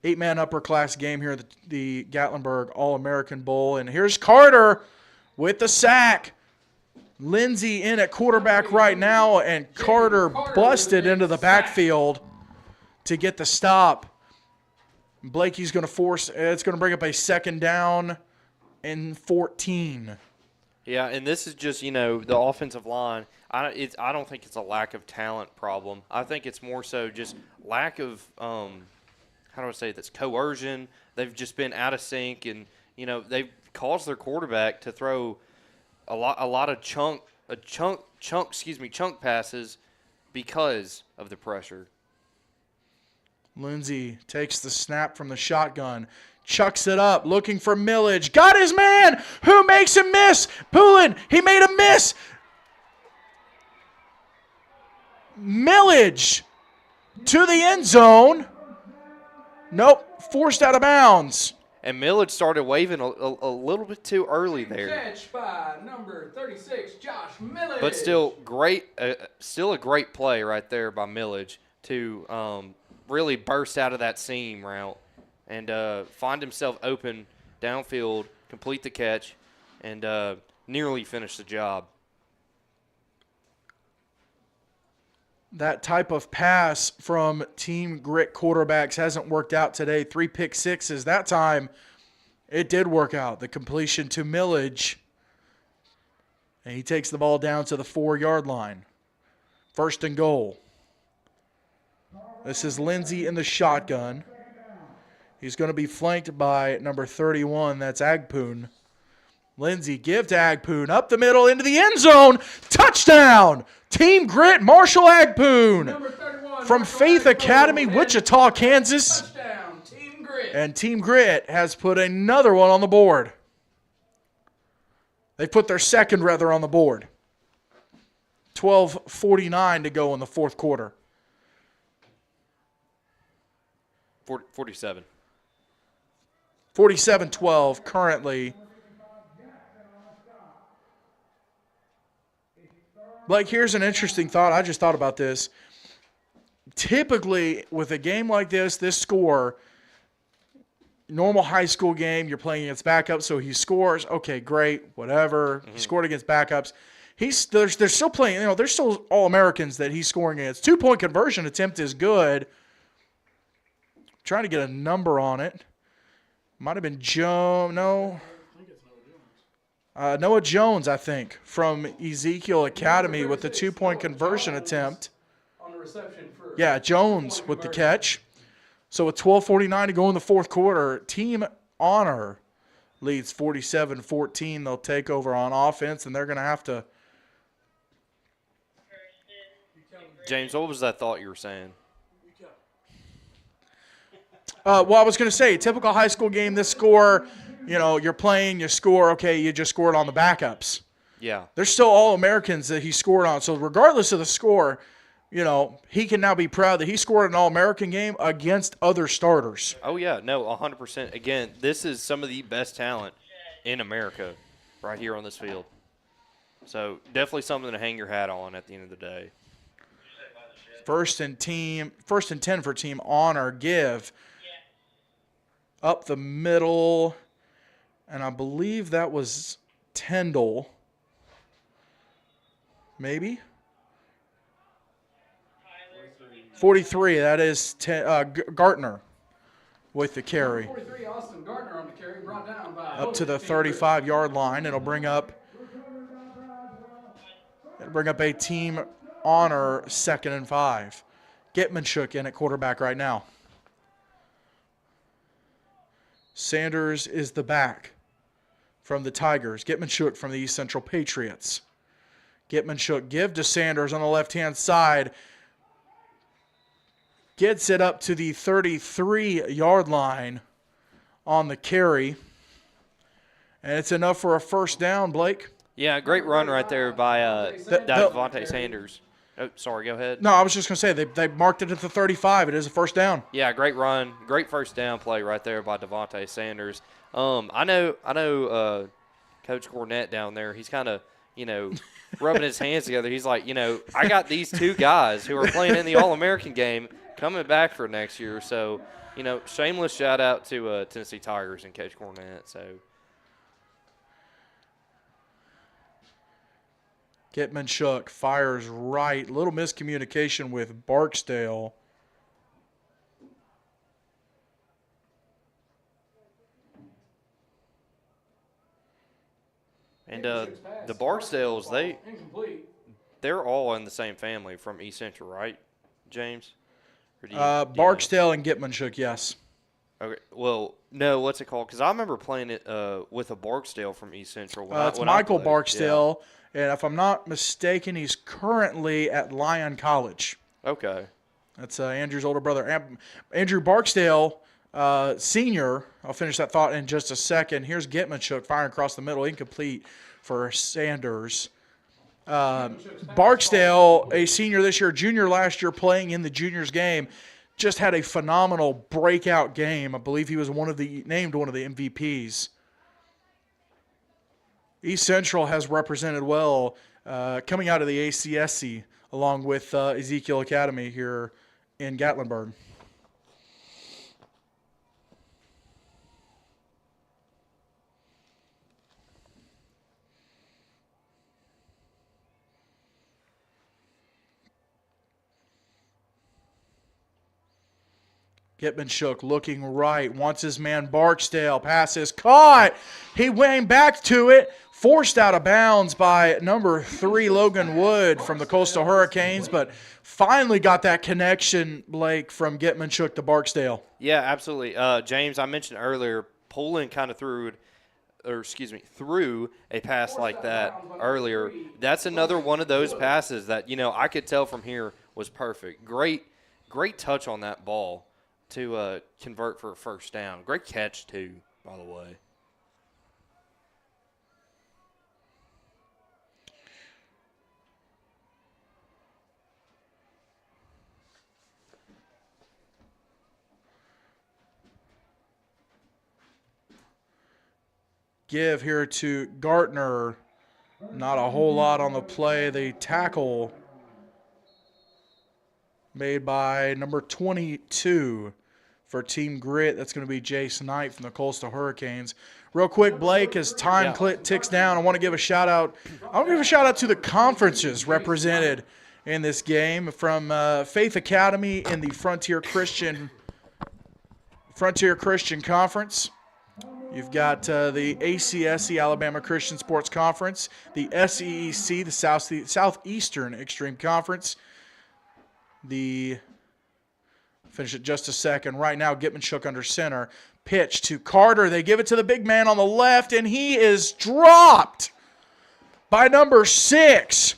eight-man upper class game here at the Gatlinburg All-American Bowl. And here's Carter with the sack. Lindsey in at quarterback right now, and Carter busted into the backfield to get the stop. Blakey's going to force – it's going to bring up a second down and 14. Yeah, and this is just, the offensive line. I don't think it's a lack of talent problem. I think it's more so just lack of, how do I say this, coercion. They've just been out of sync, and, they've caused their quarterback to throw a lot of chunk passes because of the pressure. Lindsey takes the snap from the shotgun, chucks it up, looking for Millage. Got his man! Who makes him miss? Poulin, he made a miss! Millage to the end zone. Nope, forced out of bounds. And Millage started waving a little bit too early there. Catch by number 36, Josh Millage. But still a great play right there by Millage to really burst out of that seam route and find himself open downfield, complete the catch, and nearly finish the job. That type of pass from Team Grit quarterbacks hasn't worked out today. 3 pick sixes. That time, it did work out. The completion to Millage. And he takes the ball down to the 4-yard line. First and goal. This is Lindsey in the shotgun. He's going to be flanked by number 31. That's Agpoon. Lindsey, give to Agpoon. Up the middle, into the end zone. Touchdown! Team Grit, Marshall Agpoon. From Faith Academy, Wichita, Kansas. Touchdown, Team Grit. And Team Grit has put another one on the board. They put their second, on the board. 12:49 to go in the fourth quarter. 47. 47-12 currently. Blake, here's an interesting thought. I just thought about this. Typically, with a game like this score, normal high school game, you're playing against backups, so he scores. Okay, great, whatever. Mm-hmm. He scored against backups. They're still playing, they're still All-Americans that he's scoring against. 2-point conversion attempt is good. Trying to get a number on it. Might have been Noah Jones, I think, from Ezekiel Academy with the 2-point conversion attempt. On the reception for Yeah, Jones with the catch. So with 12:49 to go in the fourth quarter, Team Honor leads 47-14. They'll take over on offense, and they're going to have to. James, what was that thought you were saying? Well, I was going to say, typical high school game, this score, you're playing, you score, okay, you just scored on the backups. Yeah. They're still All-Americans that he scored on. So regardless of the score, he can now be proud that he scored an All-American game against other starters. Oh, yeah. No, 100%. Again, this is some of the best talent in America right here on this field. So definitely something to hang your hat on at the end of the day. First and 10 for Team Honor. Give up the middle, and I believe that was Tyndall. Maybe? 43, that is Gartner with the carry. 43, Austin Gardner on the carry, brought down by Up to the 35-yard line. It'll bring up a Team Honor 2nd and 5. Gitmanchuk in at quarterback right now. Sanders is the back from the Tigers. Gitmanchuk from the East Central Patriots. Gitmanchuk give to Sanders on the left-hand side. Gets it up to the 33-yard line on the carry. And it's enough for a first down, Blake. Yeah, great run right there by Devontae Sanders. Oh, sorry, go ahead. No, I was just going to say, they marked it at the 35. It is a first down. Yeah, great run. Great first down play right there by Devontae Sanders. I know Coach Cornett down there, he's kind of, rubbing his hands together. He's like, I got these two guys who are playing in the All-American game coming back for next year. So, shameless shout-out to Tennessee Tigers and Coach Cornett. So. Gitmanchuk fires right. Little miscommunication with Barksdale. And the Barksdales, they're all in the same family from East Central, right, James? Or do you Barksdale and Gitmanchuk, yes. Okay. Well, no, what's it called? Because I remember playing it with a Barksdale from East Central. It's Michael Barksdale. Yeah. And if I'm not mistaken, he's currently at Lyon College. Okay. That's Andrew's older brother. Andrew Barksdale, senior. I'll finish that thought in just a second. Here's Gitmanchuk firing across the middle, incomplete for Sanders. Barksdale, a senior this year, junior last year, playing in the juniors game, just had a phenomenal breakout game. I believe he was named one of the MVPs. East Central has represented well coming out of the ACSC along with Ezekiel Academy here in Gatlinburg. Gitmanchuk looking right, wants his man Barksdale. Pass is caught. He went back to it. Forced out of bounds by number 3, Logan Wood from the Coastal Hurricanes, but finally got that connection, Blake, from Gitmanchuk to Barksdale. Yeah, absolutely. James, I mentioned earlier, Poland kind of threw a pass like that earlier. That's another one of those passes that, I could tell from here was perfect. Great touch on that ball to convert for a first down. Great catch, too, by the way. Give here to Gartner. Not a whole lot on the play. The tackle made by number 22 for Team Grit. That's going to be Jace Knight from the Coastal Hurricanes. Real quick, Blake, as time ticks down, I want to give a shout-out. I want to give a shout-out to the conferences represented in this game from Faith Academy in the Frontier Christian Conference. You've got the ACSC, Alabama Christian Sports Conference, the SEEC, the Southeastern Extreme Conference. Finish it just a second. Right now, Gitmanchuk under center. Pitch to Carter. They give it to the big man on the left, and he is dropped by number 6.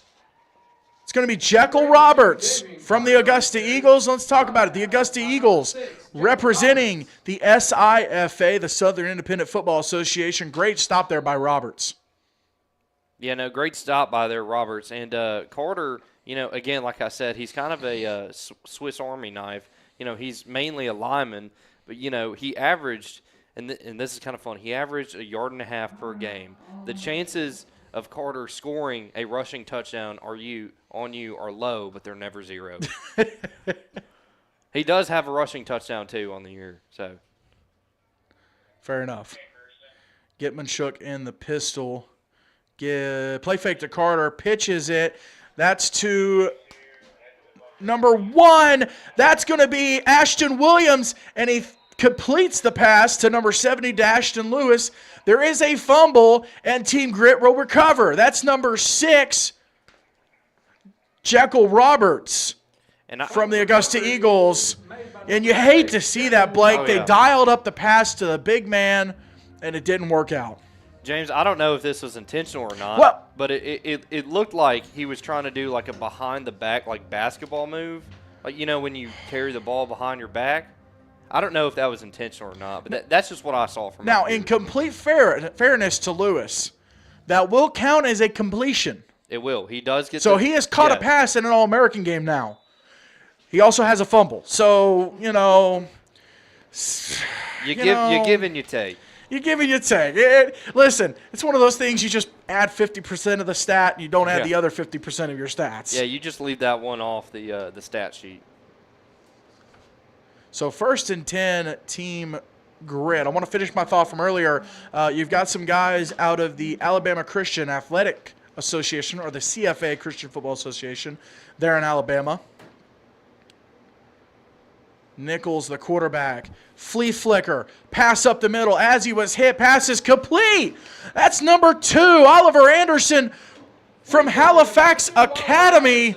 It's going to be Jekyll Roberts from the Augusta Eagles. Let's talk about it. The Augusta Eagles representing the SIFA, the Southern Independent Football Association. Great stop there by Roberts. Yeah, no, great stop by there, Roberts. And Carter, again, like I said, he's kind of a Swiss Army knife. He's mainly a lineman, but, he averaged, and this is kind of fun, he averaged 1.5 yards per game. The chances of Carter scoring a rushing touchdown are low, but they're never zero. He does have a rushing touchdown, too, on the year. So, fair enough. Gitmanchuk in the pistol. Play fake to Carter. Pitches it. That's to number 1. That's going to be Ashton Williams, and he completes the pass to number 70, Dashton Lewis. There is a fumble, and Team Grit will recover. That's number 6, Jekyll Roberts. And from the Augusta Eagles. And you hate to see that, Blake. Oh, They yeah. dialed up the pass to the big man, and it didn't work out. James, I don't know if this was intentional or not, Well- but it looked like he was trying to do like a behind-the-back like basketball move. Like, you know, when you carry the ball behind your back. I don't know if that was intentional or not, but that's just what I saw from Now, that in dude. complete fairness to Lewis, that will count as a completion. It will. He does get So the, he has caught a yes. pass in an All-American game now. He also has a fumble. So, You you give and you take. you give and you take. Listen, it's one of those things you just add 50% of the stat and you don't add Yeah. the other 50% of your stats. Yeah, you just leave that one off the stat sheet. So 1st and 10, Team Grit. I want to finish my thought from earlier. You've got some guys out of the Alabama Christian Athletic Association, or the CFA, Christian Football Association. They're in Alabama. Nichols, the quarterback. Flea flicker. Pass up the middle. As he was hit, pass is complete. That's number 2, Oliver Anderson from Halifax Academy.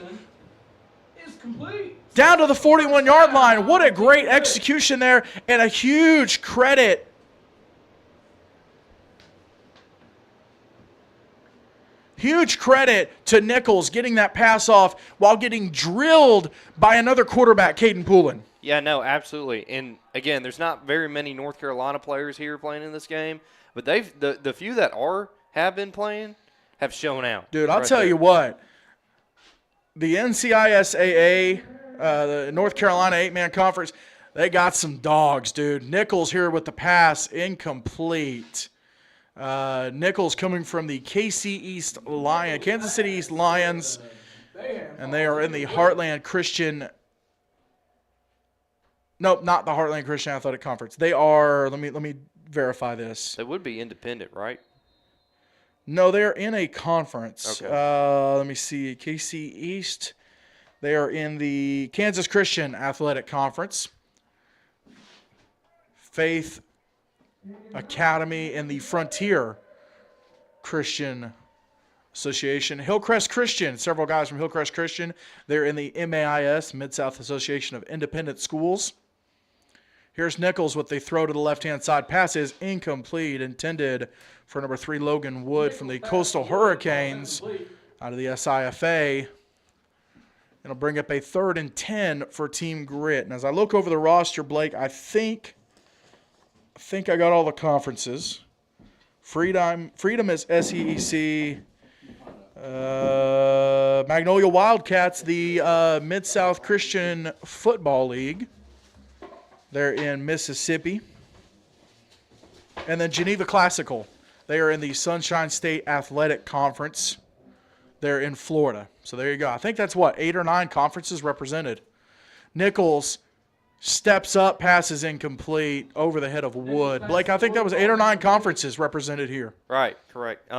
Is complete. Down to the 41-yard line. What a great execution there, and a huge credit. Huge credit to Nichols getting that pass off while getting drilled by another quarterback, Caden Poulin. Yeah, no, absolutely. And again, there's not very many North Carolina players here playing in this game, but the few that have been playing have shown out. Dude, I'll tell you what. The NCISAA, the North Carolina 8-man conference, they got some dogs, dude. Nichols here with the pass, incomplete. Nichols coming from the Kansas City East Lions, and they are in the Heartland Christian. Nope, not the Heartland Christian Athletic Conference. They are. Let me verify this. They would be independent, right? No, they're in a conference. Okay. Let me see. KC East. They are in the Kansas Christian Athletic Conference. Faith Academy and the Frontier Christian Association. Hillcrest Christian, several guys from Hillcrest Christian. They're in the MAIS, Mid-South Association of Independent Schools. Here's Nichols with the throw to the left-hand side. Pass is incomplete, intended for number 3, Logan Wood from the Coastal Hurricanes out of the SIFA. It'll bring up a 3rd and 10 for Team Grit. And as I look over the roster, Blake, I think I got all the conferences. Freedom is SEC. Magnolia Wildcats, the Mid-South Christian Football League. They're in Mississippi. And then Geneva Classical. They are in the Sunshine State Athletic Conference. They're in Florida. So there you go. I think that's 8 or 9 conferences represented. Nichols steps up, passes incomplete, over the head of Wood. Blake, I think that was 8 or 9 conferences represented here. Right, correct.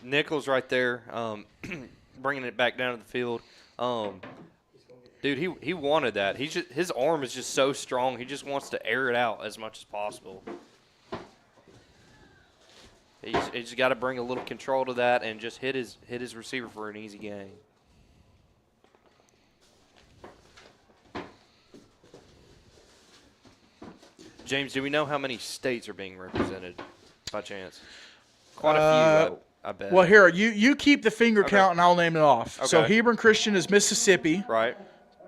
Nichols right there, bringing it back down to the field. Dude, he wanted that. His arm is just so strong. He just wants to air it out as much as possible. He's got to bring a little control to that and just hit his receiver for an easy gain. James, do we know how many states are being represented by chance? Quite a few, I bet. Well, here, you keep the finger Okay. count and I'll name it off. So Okay. Hebron Christian is Mississippi. Right.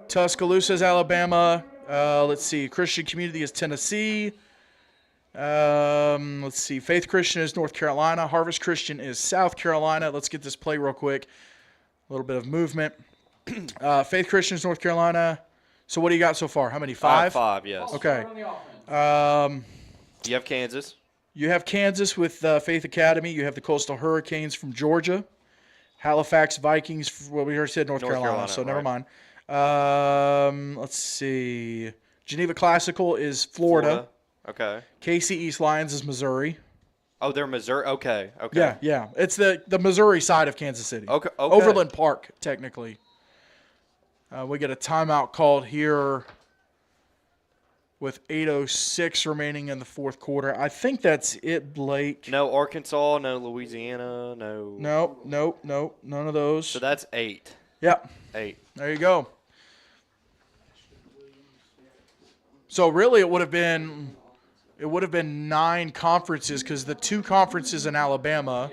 Tuscaloosa is Alabama. Let's see. Christian Community is Tennessee. Let's see. Faith Christian is North Carolina. Harvest Christian is South Carolina. Let's get this play real quick. A little bit of movement. Faith Christian is North Carolina. So what do you got so far? How many? 5? 5, yes. Okay. On the offense. You have Kansas. You have Kansas with Faith Academy. You have the Coastal Hurricanes from Georgia. Halifax Vikings, well, we already said North Carolina, so never mind. Let's see. Geneva Classical is Florida. Okay. KC East Lions is Missouri. Oh, they're Missouri. Okay. Okay. Yeah. It's the Missouri side of Kansas City. Okay. Overland Park, technically. We get a timeout called here with 8:06 remaining in the fourth quarter. I think that's it, Blake. No Arkansas, no Louisiana, no. Nope. None of those. So that's 8. Yep. 8. There you go. So really it would have been 9 conferences because the 2 conferences in Alabama.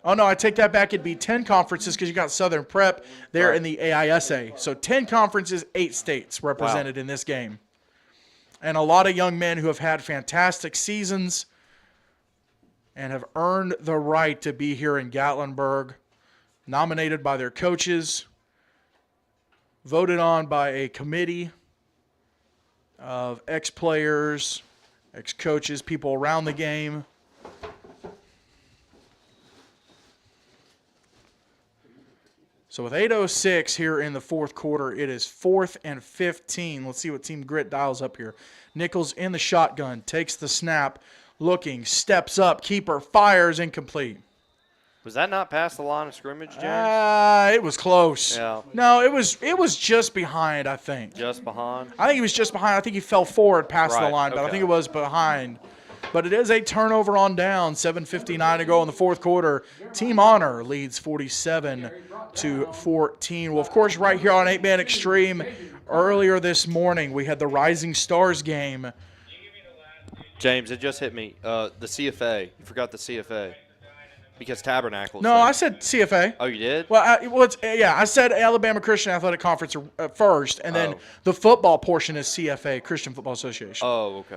Oh, no, I take that back. It'd be 10 conferences because you got Southern Prep there in the AISA. So 10 conferences, 8 states represented in this game. And a lot of young men who have had fantastic seasons and have earned the right to be here in Gatlinburg, nominated by their coaches, voted on by a committee of ex-players, ex-coaches, people around the game. So with 8:06 here in the fourth quarter, it is 4th and 15. Let's see what Team Grit dials up here. Nichols in the shotgun, takes the snap, looking, steps up, keeper fires, incomplete. Was that not past the line of scrimmage, James? It was close. Yeah. No, it was just behind, I think. Just behind? I think he was just behind. I think he fell forward past the Right, line, but I okay. think it was behind. But it is a turnover on down. 7:59 to go in the fourth quarter. Team Honor leads 47-14. Well, of course, right here on 8-Man Extreme, earlier this morning, we had the Rising Stars game. James, it just hit me. The CFA. You forgot the CFA. Because Tabernacles. No, I said CFA. Oh, you did? Well, I said Alabama Christian Athletic Conference first, and then Oh. the football portion is CFA, Christian Football Association. Oh, okay.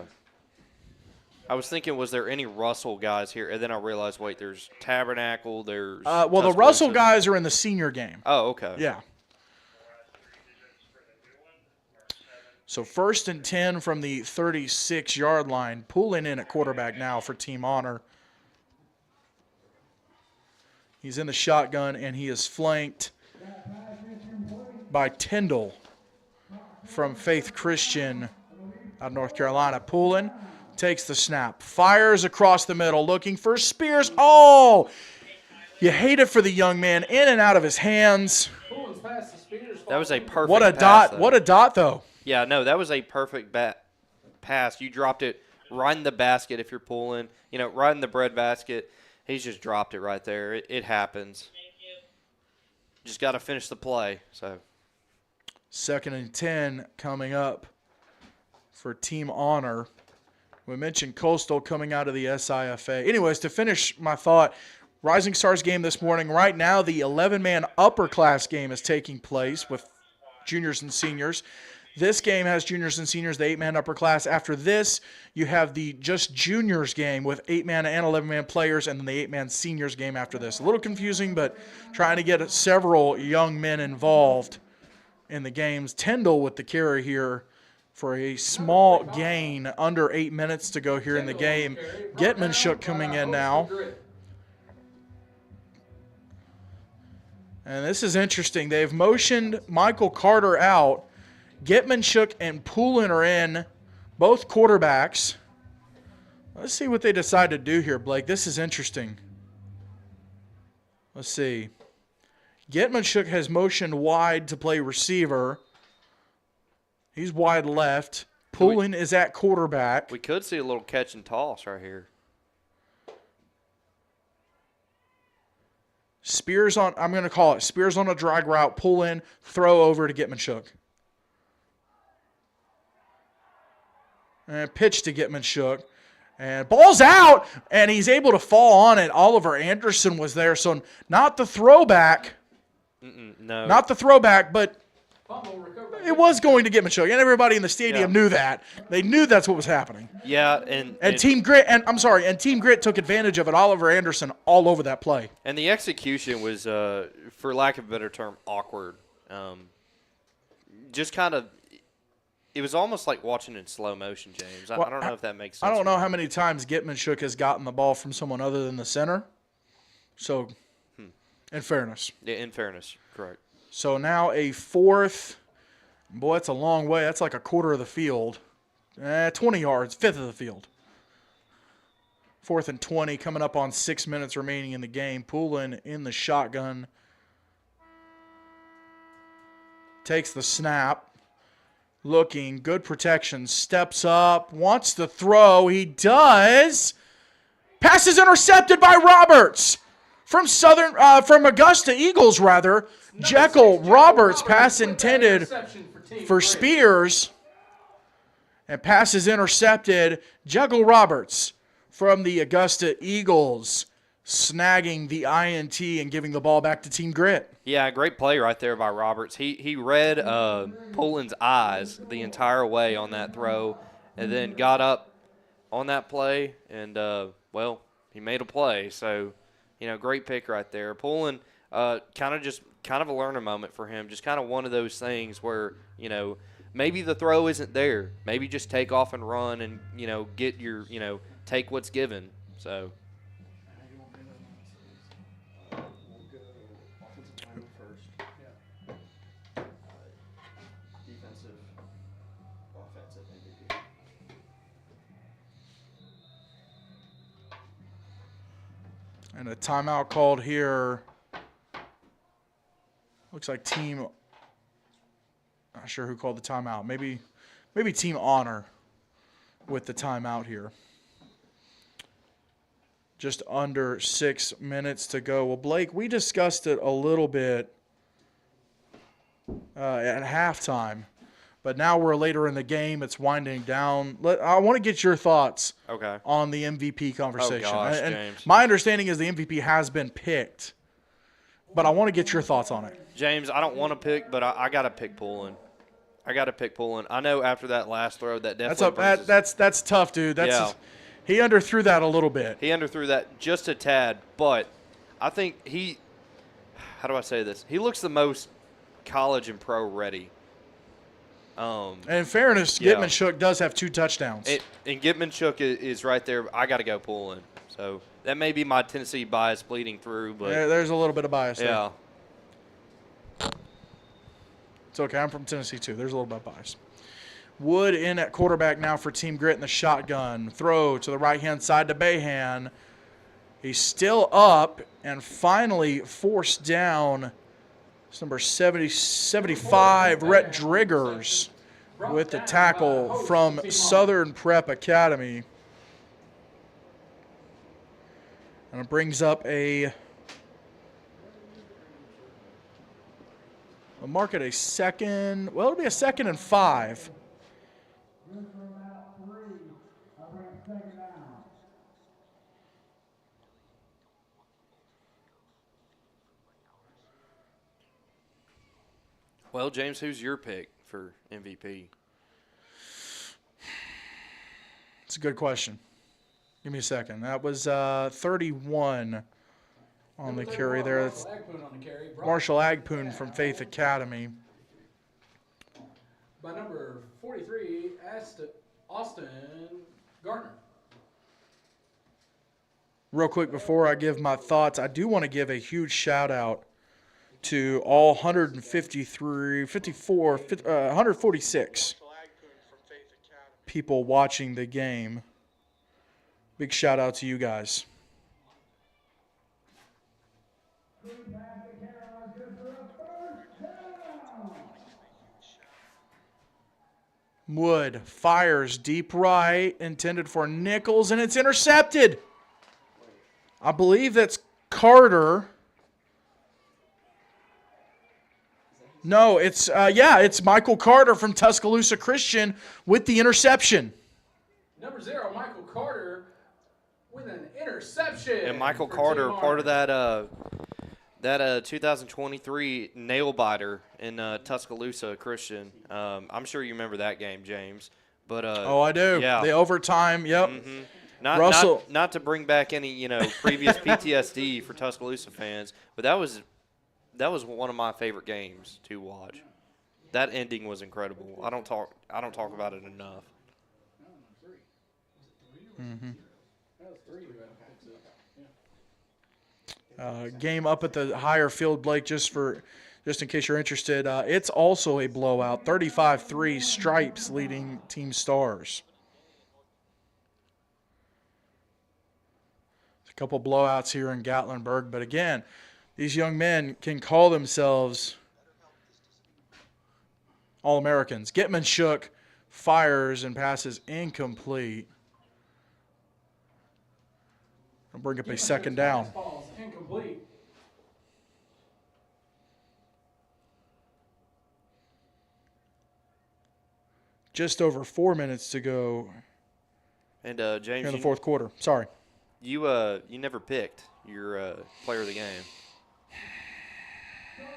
I was thinking, was there any Russell guys here? And then I realized, wait, there's Tabernacle, there's Well, the Tuscaloosa. Russell guys are in the senior game. Oh, okay. Yeah. So 1st and 10 from the 36-yard line. Pulling in at quarterback now for Team Honor. He's in the shotgun, and he is flanked by Tyndall from Faith Christian out of North Carolina. Pulling, takes the snap, fires across the middle, looking for Spears. Oh, you hate it for the young man, in and out of his hands. Pullen's pass to Spears. That was a perfect What a pass, dot! though. What a dot, though. Yeah, no, that was a perfect pass. You dropped it right in the basket if you're pulling, right in the bread basket. He's just dropped it right there. It happens. Just got to finish the play. So 2nd and 10 coming up for Team Honor. We mentioned Coastal coming out of the SIFA. Anyways, to finish my thought, Rising Stars game this morning. Right now, the 11-man upper class game is taking place with juniors and seniors. This game has juniors and seniors, the 8-man upper class. After this, you have the just juniors game with 8-man and 11-man players, and then the 8-man seniors game after this. A little confusing, but trying to get several young men involved in the games. Tyndall with the carry here for a small gain, under 8 minutes to go here in the game. Getmanshuk coming in now. And this is interesting. They've motioned Michael Carter out. Getmanshuk and Poulin are in, both quarterbacks. Let's see what they decide to do here, Blake. This is interesting. Let's see. Getmanshuk has motioned wide to play receiver. He's wide left. Poulin is at quarterback. we could see a little catch and toss right here. Spears on, I'm going to call it, Spears on a drag route, pull in, throw over to Getmanshuk. And pitch to Getmanshuk. And ball's out, and he's able to fall on it. Oliver Anderson was there, so not the throwback. No. Not the throwback, but Fumble recovered. it was going to Getmanshuk. And everybody in the stadium knew that. They knew that's what was happening. Yeah, And Team Grit, and Team Grit took advantage of it. Oliver Anderson all over that play. and the execution was, for lack of a better term, awkward. Just kind of, it was almost like watching in slow motion, James. I don't know if that makes sense. I don't know how many times Getmanshuk has gotten the ball from someone other than the center. So, in fairness. Yeah, in fairness, correct. So now a 4th. Boy, that's a long way. That's like a quarter of the field. 20 yards, 5th of the field. 4th and 20 coming up on 6 minutes remaining in the game. Poulin in the shotgun. Takes the snap. Looking, good protection, steps up, wants to throw. He does. Pass is intercepted by Roberts from Augusta Eagles, rather. Jekyll Roberts, pass intended for Spears. And pass is intercepted. Juggle Roberts from the Augusta Eagles snagging the INT and giving the ball back to Team Grit. Yeah, great play right there by Roberts. He read Poland's eyes the entire way on that throw and then got up on that play and, he made a play. So, great pick right there. Poland, kind of a learner moment for him. Just kind of one of those things where, maybe the throw isn't there. Maybe just take off and run and, get your, take what's given. So. We'll go offensive lineman first. Defensive, offensive MVP. And a timeout called here. Looks like team. Not sure who called the timeout. Maybe Team Honor with the timeout here. Just under 6 minutes to go. Well, Blake, we discussed it a little bit at halftime, but now we're later in the game. It's winding down. I want to get your thoughts on the MVP conversation. Oh, gosh, and James. My understanding is the MVP has been picked, but I want to get your thoughts on it. James, I don't want to pick, but I got to pick Poland. I know after that last throw, that definitely that's tough, dude. He underthrew that a little bit. He underthrew that just a tad, but I think how do I say this? He looks the most college and pro ready. And in fairness, Gitman-Shook does have 2 touchdowns. And Gitman-Shook is right there. I got to go Poland. So that may be my Tennessee bias bleeding through, but there's a little bit of bias there. Yeah. It's okay. I'm from Tennessee, too. There's a little bit of bias. Wood in at quarterback now for Team Grit in the shotgun. Throw to the right-hand side to Bayhan. He's still up and finally forced down. It's number 75, Rhett Driggers, with the tackle from Southern Prep Academy. And it brings up a mark at a second. Well, it'll be a 2nd and 5. Well, James, who's your pick for MVP? It's a good question. Give me a second. That was 31 on the carry there. That's Marshall Agpoon from Faith Academy. By number 43, Austin Gardner. Real quick before I give my thoughts, I do want to give a huge shout out to all 146 people watching the game. Big shout out to you guys. Wood fires deep right, intended for Nichols, and it's intercepted. I believe that's Carter. No, it's Michael Carter from Tuscaloosa Christian with the interception. Number 0, Michael Carter with an interception. And Michael Carter, part of that 2023 nail biter in Tuscaloosa Christian. I'm sure you remember that game, James. But I do. Yeah. The overtime. Yep. Mm-hmm. Not to bring back any previous PTSD for Tuscaloosa fans, but that was one of my favorite games to watch. That ending was incredible. I don't talk about it enough. Mm-hmm. Game up at the higher field, Blake, just in case you're interested. It's also a blowout. 35-3 Stripes leading Team Stars. A couple blowouts here in Gatlinburg, but again, these young men can call themselves All-Americans. Gitman-Shook fires and passes incomplete. I'll bring up a 2nd down. Incomplete. just over 4 minutes to go And James, here in the fourth quarter. Sorry. you never picked your player of the game.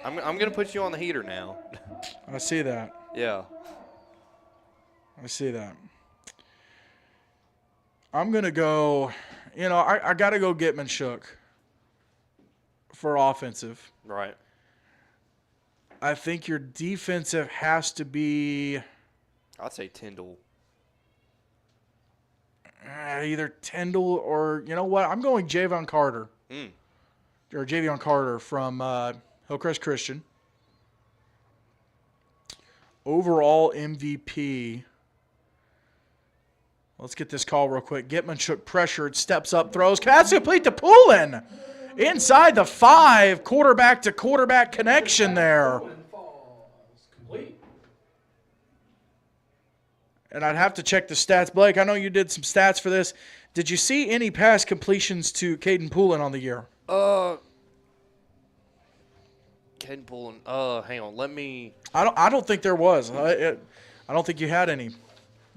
I'm gonna put you on the heater now. I see that. Yeah. I see that. I'm going to go, I got to go Gatlinburg for offensive. Right. I think your defensive has to be I'd say Tyndall. either Tyndall or, you know what? I'm going Javion Carter. Or Javion Carter from Hillcrest Christian. Overall MVP. Let's get this call real quick. Gatlinburg pressured, steps up, throws. Pass complete to Poulin. Inside the 5, quarterback to quarterback connection there. Falls complete. And I'd have to check the stats. Blake, I know you did some stats for this. Did you see any pass completions to Caden Poulin on the year? Caden Poulin. Hang on. Let me. I don't think there was. I don't think you had any.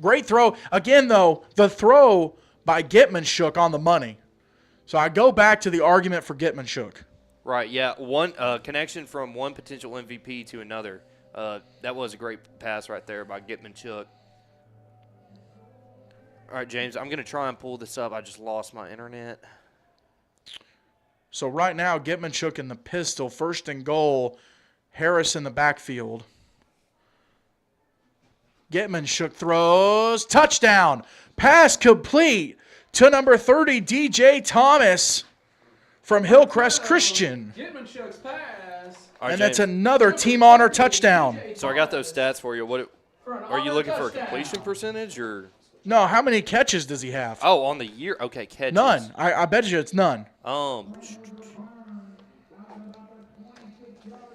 Great throw. Again, though, the throw by Gatlinburg on the money. So I go back to the argument for Gatlinburg. Right. Yeah. One connection from one potential MVP to another. That was a great pass right there by Gatlinburg. All right, James. I'm gonna try and pull this up. I just lost my internet. So right now, Gatlinburg in the pistol, first and goal. Harris in the backfield. Gatlinburg throws. Touchdown. Pass complete to number 30, DJ Thomas from Hillcrest Christian. Gatlinburg's pass. All right, And that's James. another team honor touchdown. So I got those stats for you. What For an are you honor looking for? A touchdown. completion percentage or? No, how many catches does he have? Oh, on the year. Okay, catches. None. I bet you it's none.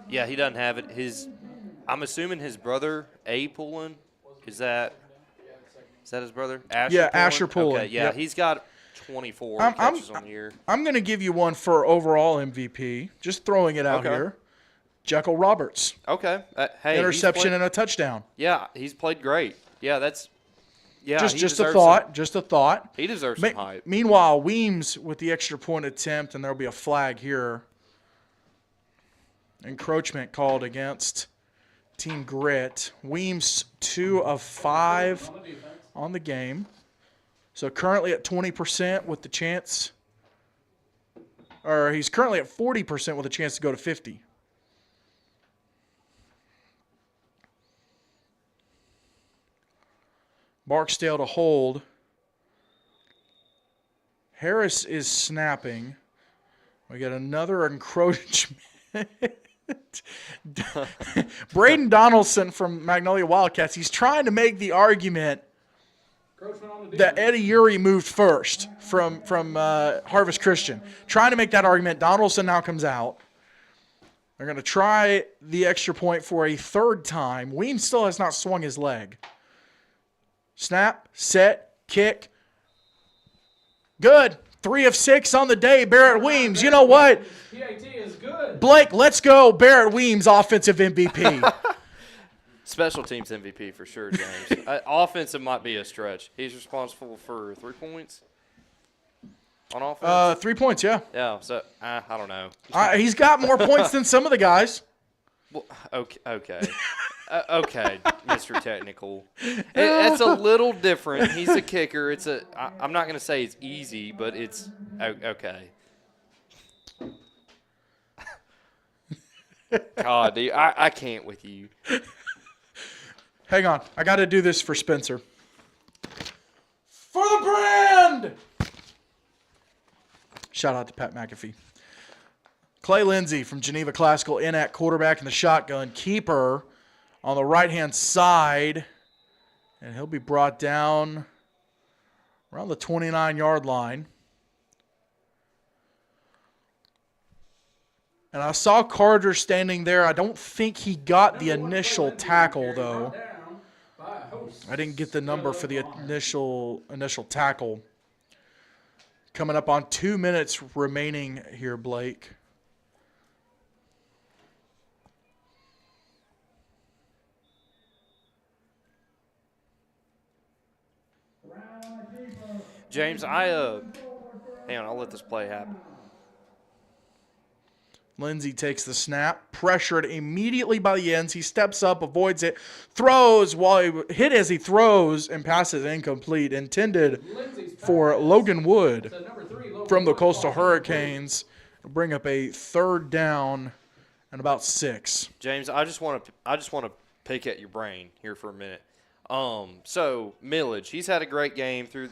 Yeah, he doesn't have it. I'm assuming his brother, Poulin, is that his brother? Asher Yeah, Poulin? Asher Poulin, Okay, yeah, yep. he's got 24 I'm- catches on the year. I'm going to give you one for overall MVP. Just throwing it out Okay. here. Jekyll Roberts. Okay. Hey, Interception and a touchdown. he's played great. Yeah, he Just a deserves thought. Just a thought. He deserves some hype. Meanwhile, Weems with the extra point attempt, and there'll be a flag here. Encroachment called against Team Grit. Weems 2 of 5 on the game. So currently at 20% with the chance, or he's currently at 40% with a chance to go to 50. Barksdale to hold. Harris is snapping. We got another encroachment. Braden Donaldson from Magnolia Wildcats. He's trying to make the argument that Eddie Uri moved first from Harvest Christian. Trying to make that argument. Donaldson now comes out. They're going to try the extra point for a third time. Weems still has not swung his leg. Snap, set, kick. Good. 3 of 6 on the day, Barrett Weems. You know what? PAT is good. Blake, let's go. Barrett Weems, offensive MVP. Special teams MVP for sure, James. Offensive might be a stretch. He's responsible for 3 points on offense. 3 points, yeah. Yeah, so I don't know. He's got more points than some of the guys. Well, okay. Okay, Mr. Technical. It's a little different. He's a kicker. I'm not going to say it's easy, but it's okay. God, dude, I can't with you. Hang on. I got to do this for Spencer. For the brand! Shout out to Pat McAfee. Clay Lindsay from Geneva Classical in at quarterback in the shotgun. Keeper on the right-hand side. And he'll be brought down around the 29-yard line. And I saw Carter standing there. I don't think he got the initial tackle, though. I didn't get the number for the initial tackle. Coming up on 2 minutes remaining here, Blake. James, hang on, I'll let this play happen. Lindsey takes the snap, pressured immediately by the ends. He steps up, avoids it, throws while he hit as he throws, and passes incomplete. Intended for Logan Wood To number 3, Logan from the Wood, Coastal ball. Hurricanes. Bring up a 3rd down and about 6. James, I just want to pick at your brain here for a minute. So Millage, he's had a great game through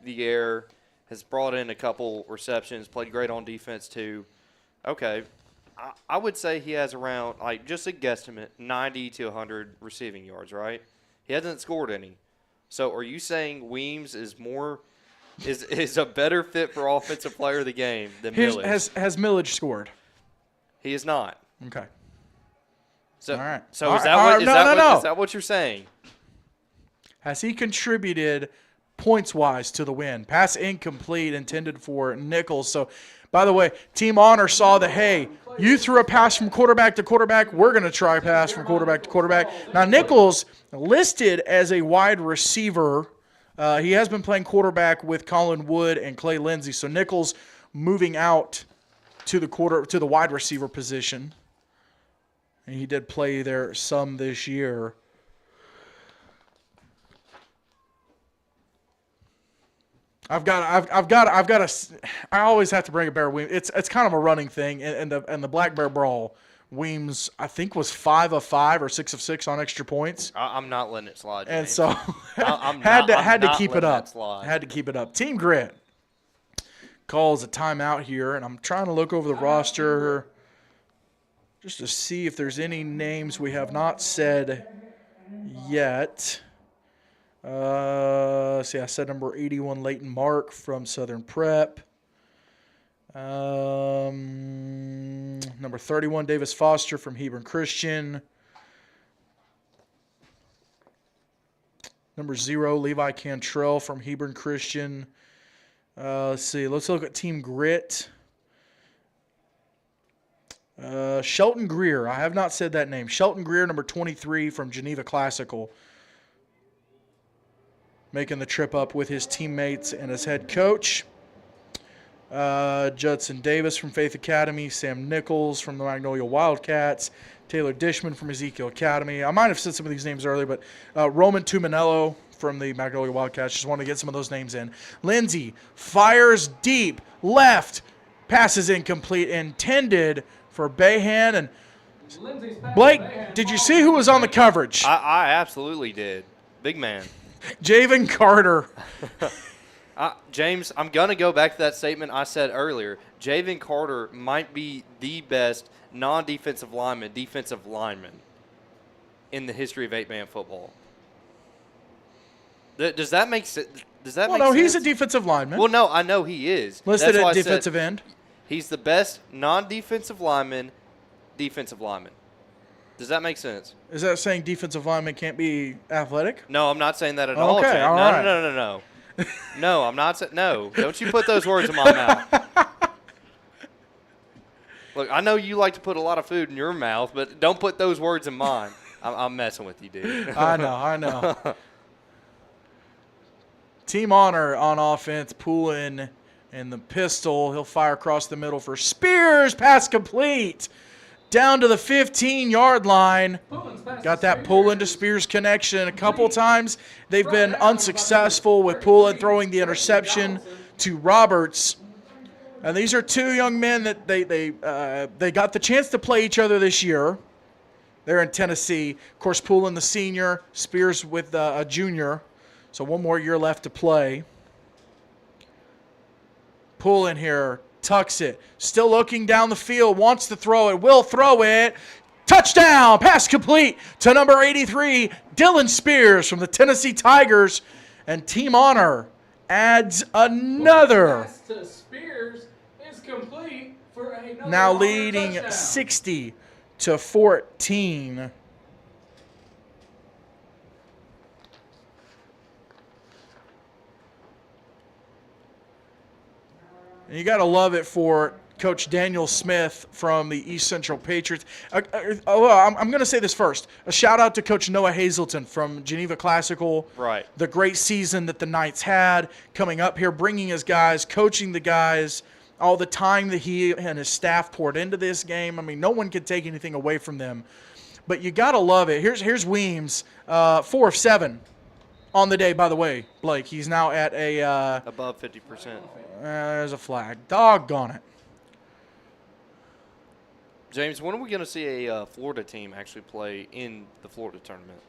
the air, has brought in a couple receptions, played great on defense too. Okay, I would say he has around, like, just a guesstimate, 90 to 100 receiving yards, right? He hasn't scored any. So are you saying Weems is a better fit for offensive player of the game than Millage? Has Millage scored? He is not. Okay. So, All right. So All is right. that All what right. is No, that no, what, no. is that what you're saying? Has he contributed points-wise to the win? Pass incomplete, intended for Nichols. So, by the way, Team Honor saw that, hey, you threw a pass from quarterback to quarterback. We're going to try a pass from quarterback to quarterback. Now, Nichols listed as a wide receiver. He has been playing quarterback with Colin Wood and Clay Lindsey. So, Nichols moving out to the wide receiver position. And he did play there some this year. I always have to bring a Bear Weems. It's kind of a running thing, and the Black Bear Brawl, Weems I think was 5 of 5 or 6 of 6 on extra points, I'm not letting it slide, James. and so I'm had to not keep it letting up. that slide. Had to keep it up. Team Grit calls a timeout here, and I'm trying to look over the roster just to see if there's any names we have not said yet. See, I said number 81, Leighton Mark from Southern Prep. Number 31, Davis Foster from Hebron Christian. Number 0, Levi Cantrell from Hebron Christian. Let's see. Let's look at Team Grit. Shelton Greer. I have not said that name. Shelton Greer, number 23 from Geneva Classical. Making the trip up with his teammates and his head coach. Judson Davis from Faith Academy. Sam Nichols from the Magnolia Wildcats. Taylor Dishman from Ezekiel Academy. I might have said some of these names earlier, but Roman Tuminello from the Magnolia Wildcats. Just wanted to get some of those names in. Lindsey fires deep. Left. Passes incomplete. Intended for Bayhan. And Blake, did you see who was on the coverage? I absolutely did. Big man. Javen Carter. James, I'm going to go back to that statement I said earlier. Javen Carter might be the best non-defensive defensive lineman in the history of 8-man football. Does that make sense? Does that make sense? He's a defensive lineman. Well, no, I know he is. Listed That's why at I said defensive end. He's the best non-defensive lineman, defensive lineman. Does that make sense? Is that saying defensive lineman can't be athletic? No, I'm not saying that at all. Okay, James. all No, right. no. No, I'm not saying. No, don't you put those words in my mouth. Look, I know you like to put a lot of food in your mouth, but don't put those words in mine. I'm messing with you, dude. I know. Team Honor on offense, Poulin and the pistol. He'll fire across the middle for Spears. Pass complete. Down to the 15-yard line. Got that Poulin to Spears connection a couple times. They've been unsuccessful with Poulin throwing the interception to Roberts. And these are two young men that they got the chance to play each other this year. They're in Tennessee. Of course, Poulin the senior, Spears with a junior. So one more year left to play. Poulin here. Tucks it. Still looking down the field. Wants to throw it. Will throw it. Touchdown. Pass complete to number 83, Dylan Spears from the Tennessee Tigers. And Team Honor adds another. Pass to Spears is complete for another Now Honor leading touchdown. 60-14. And you got to love it for Coach Daniel Smith from the East Central Patriots. I'm going to say this first. A shout-out to Coach Noah Hazelton from Geneva Classical. Right. The great season that the Knights had, coming up here, bringing his guys, coaching the guys, all the time that he and his staff poured into this game. I mean, no one could take anything away from them. But you got to love it. Here's Weems, 4 of 7 on the day, by the way, Blake. He's now at a above 50%. there's a flag. Doggone it. James, when are we going to see a Florida team actually play in the Florida tournament?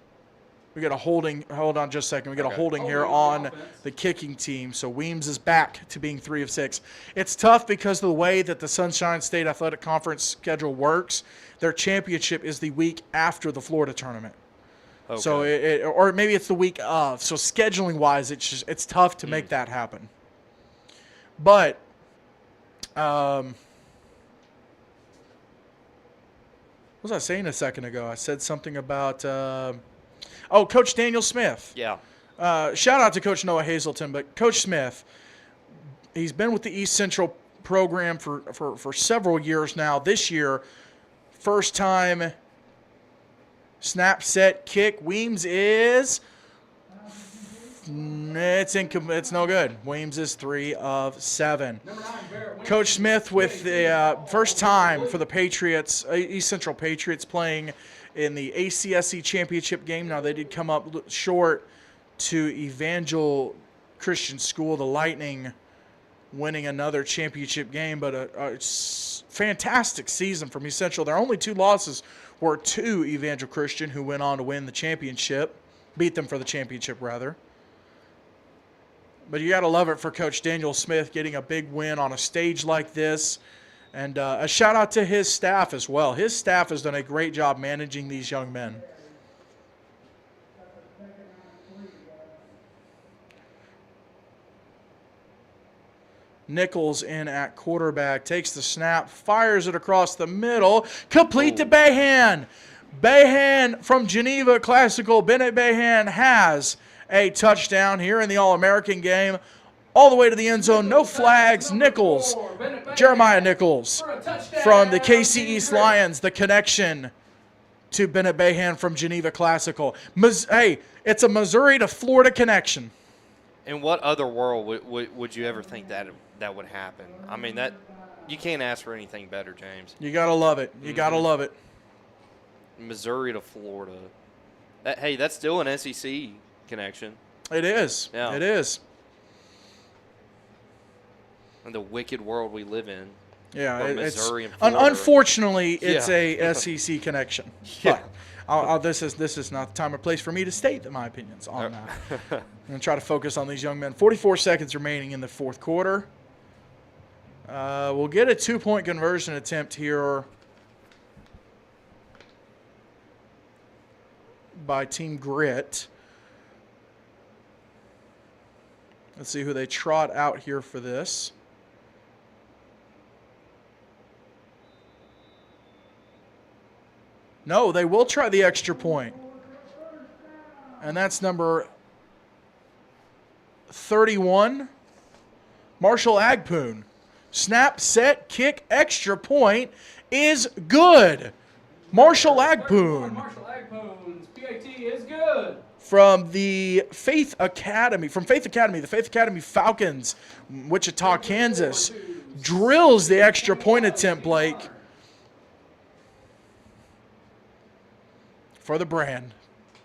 We got a holding. Hold on just a second. We got a holding here Holding on the kicking team. So Weems is back to being 3 of 6. It's tough because of the way that the Sunshine State Athletic Conference schedule works. Their championship is the week after the Florida tournament. Okay. So or maybe it's the week of. So scheduling wise, it's tough to make that happen. But what was I saying a second ago? I said something about Coach Daniel Smith. Yeah. Shout out to Coach Noah Hazelton, but Coach Smith, he's been with the East Central program for several years now. This year, first time snap, set, kick. Weems is it's no good. Weems is 3 of 7. Coach Smith with the first time for the Patriots, East Central Patriots, playing in the ACSC championship game. Now, they did come up short to Evangel Christian School, the Lightning, winning another championship game, but a fantastic season from East Central. Their only 2 losses were to Evangel Christian, who went on to win the championship, beat them for the championship, rather. But you got to love it for Coach Daniel Smith getting a big win on a stage like this. And a shout-out to his staff as well. His staff has done a great job managing these young men. Nichols in at quarterback, takes the snap, fires it across the middle, complete to Bayhan. Bayhan from Geneva Classical, Bennett Bayhan has a touchdown here in the All-American game. All the way to the end zone, no flags. Nichols, Jeremiah Nichols from the KC East Lions, the connection to Bennett Bayhan from Geneva Classical. Hey, it's a Missouri to Florida connection. In what other world would you ever think that would happen? I mean, that you can't ask for anything better, James. You got to love it. You got to love it. Missouri to Florida. That's still an SEC connection. It is. Yeah. It is. In the wicked world we live in. Yeah, Missouri and Florida. Unfortunately, it's a SEC connection. Yeah. But this is not the time or place for me to state my opinions on that. I'm going to try to focus on these young men. 44 seconds remaining in the fourth quarter. We'll get a 2-point conversion attempt here by Team Grit. Let's see who they trot out here for this. No, they will try the extra point. And that's number 31, Marshall Agpoon. Snap, set, kick, extra point is good. Marshall Agpoon. Marshall Agpoon's PAT is good. From the Faith Academy, the Faith Academy Falcons, Wichita, Kansas, drills the extra point attempt, Blake. For the brand.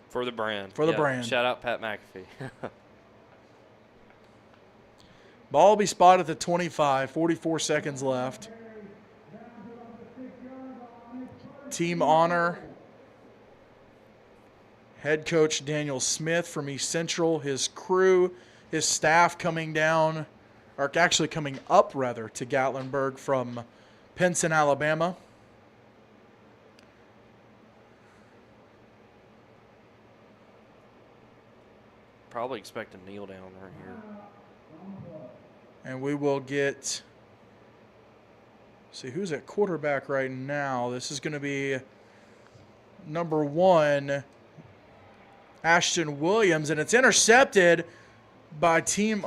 For the brand. For the brand. Shout out Pat McAfee. Ball will be spotted at the 25, 44 seconds left. Team honor. Head coach Daniel Smith from East Central, his crew, his staff coming down, or actually coming up rather, to Gatlinburg from Pinson, Alabama. Probably expect a kneel down right here. And we will get, see who's at quarterback right now. This is going to be number 1, Ashton Williams, and it's intercepted by Team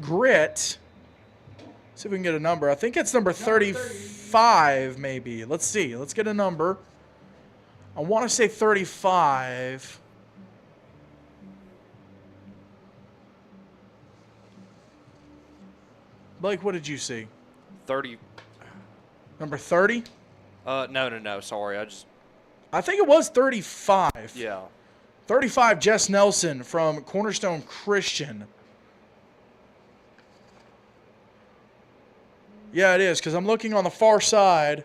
Grit. See if we can get a number. I think it's number 35, maybe. Let's see. Let's get a number. I want to say 35. Blake, what did you see? 30. Number 30? No. Sorry, I think it was 35. yeah. 35, Jess Nelson from Cornerstone Christian. Yeah, it is, because I'm looking on the far side.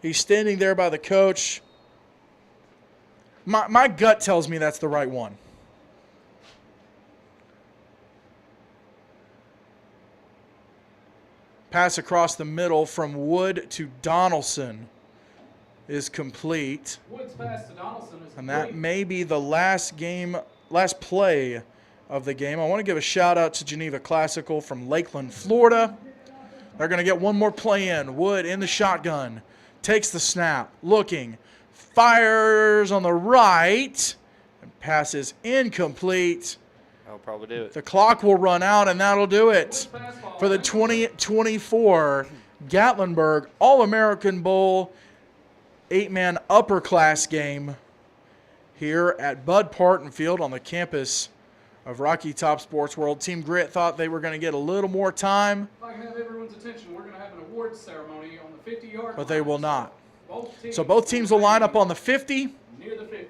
He's standing there by the coach. My gut tells me that's the right one. Pass across the middle from Wood to Donaldson is complete. Woods pass to Donaldson is And that complete. may be the last play of the game. I want to give a shout out to Geneva Classical from Lakeland, Florida. They're going to get one more play in. Wood in the shotgun. Takes the snap. Looking. Fires on the right. And passes incomplete. I'll probably do it. The clock will run out, and that'll do it for the 2024 Gatlinburg All-American Bowl 8-man upper class game here at Bud Parton Field on the campus of Rocky Top Sports World. Team Grit thought they were going to get a little more time, If I can have everyone's attention, we're going to have an awards ceremony on the 50-yard line. but they will not. Both So both teams will line up on the 50. near the 50.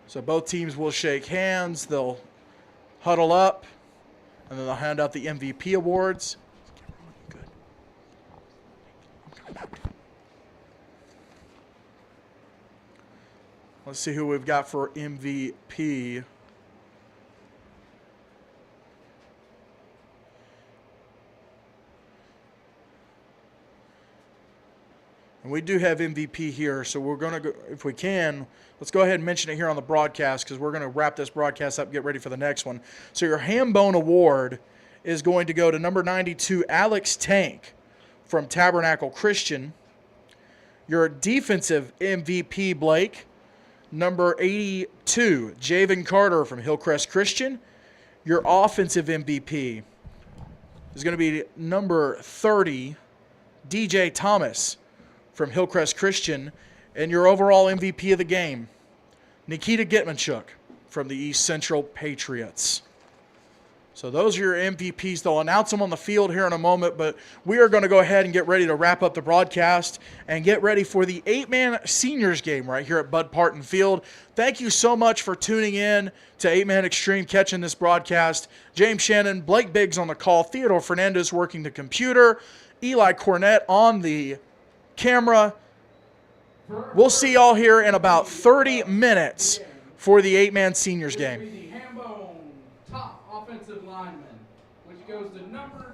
So both teams will shake hands. They'll huddle up, and then they'll hand out the MVP awards. Good. Let's see who we've got for MVP. And we do have MVP here, so we're going to go, if we can, let's go ahead and mention it here on the broadcast because we're going to wrap this broadcast up and get ready for the next one. So your Hambone Award is going to go to number 92, Alex Tank from Tabernacle Christian. Your defensive MVP, Blake, number 82, Javen Carter from Hillcrest Christian. Your offensive MVP is going to be number 30, DJ Thomas from Hillcrest Christian. And your overall MVP of the game, Nikita Gitmanchuk from the East Central Patriots. So those are your MVPs. They'll announce them on the field here in a moment, but we are going to go ahead and get ready to wrap up the broadcast and get ready for the 8-man seniors game right here at Bud Parton Field. Thank you so much for tuning in to 8-Man Extreme, catching this broadcast. James Shannon, Blake Biggs on the call, Theodore Fernandez working the computer, Eli Cornett on the camera. We'll see y'all here in about 30 minutes for the 8-man seniors game. The Hambone top offensive lineman, which goes to number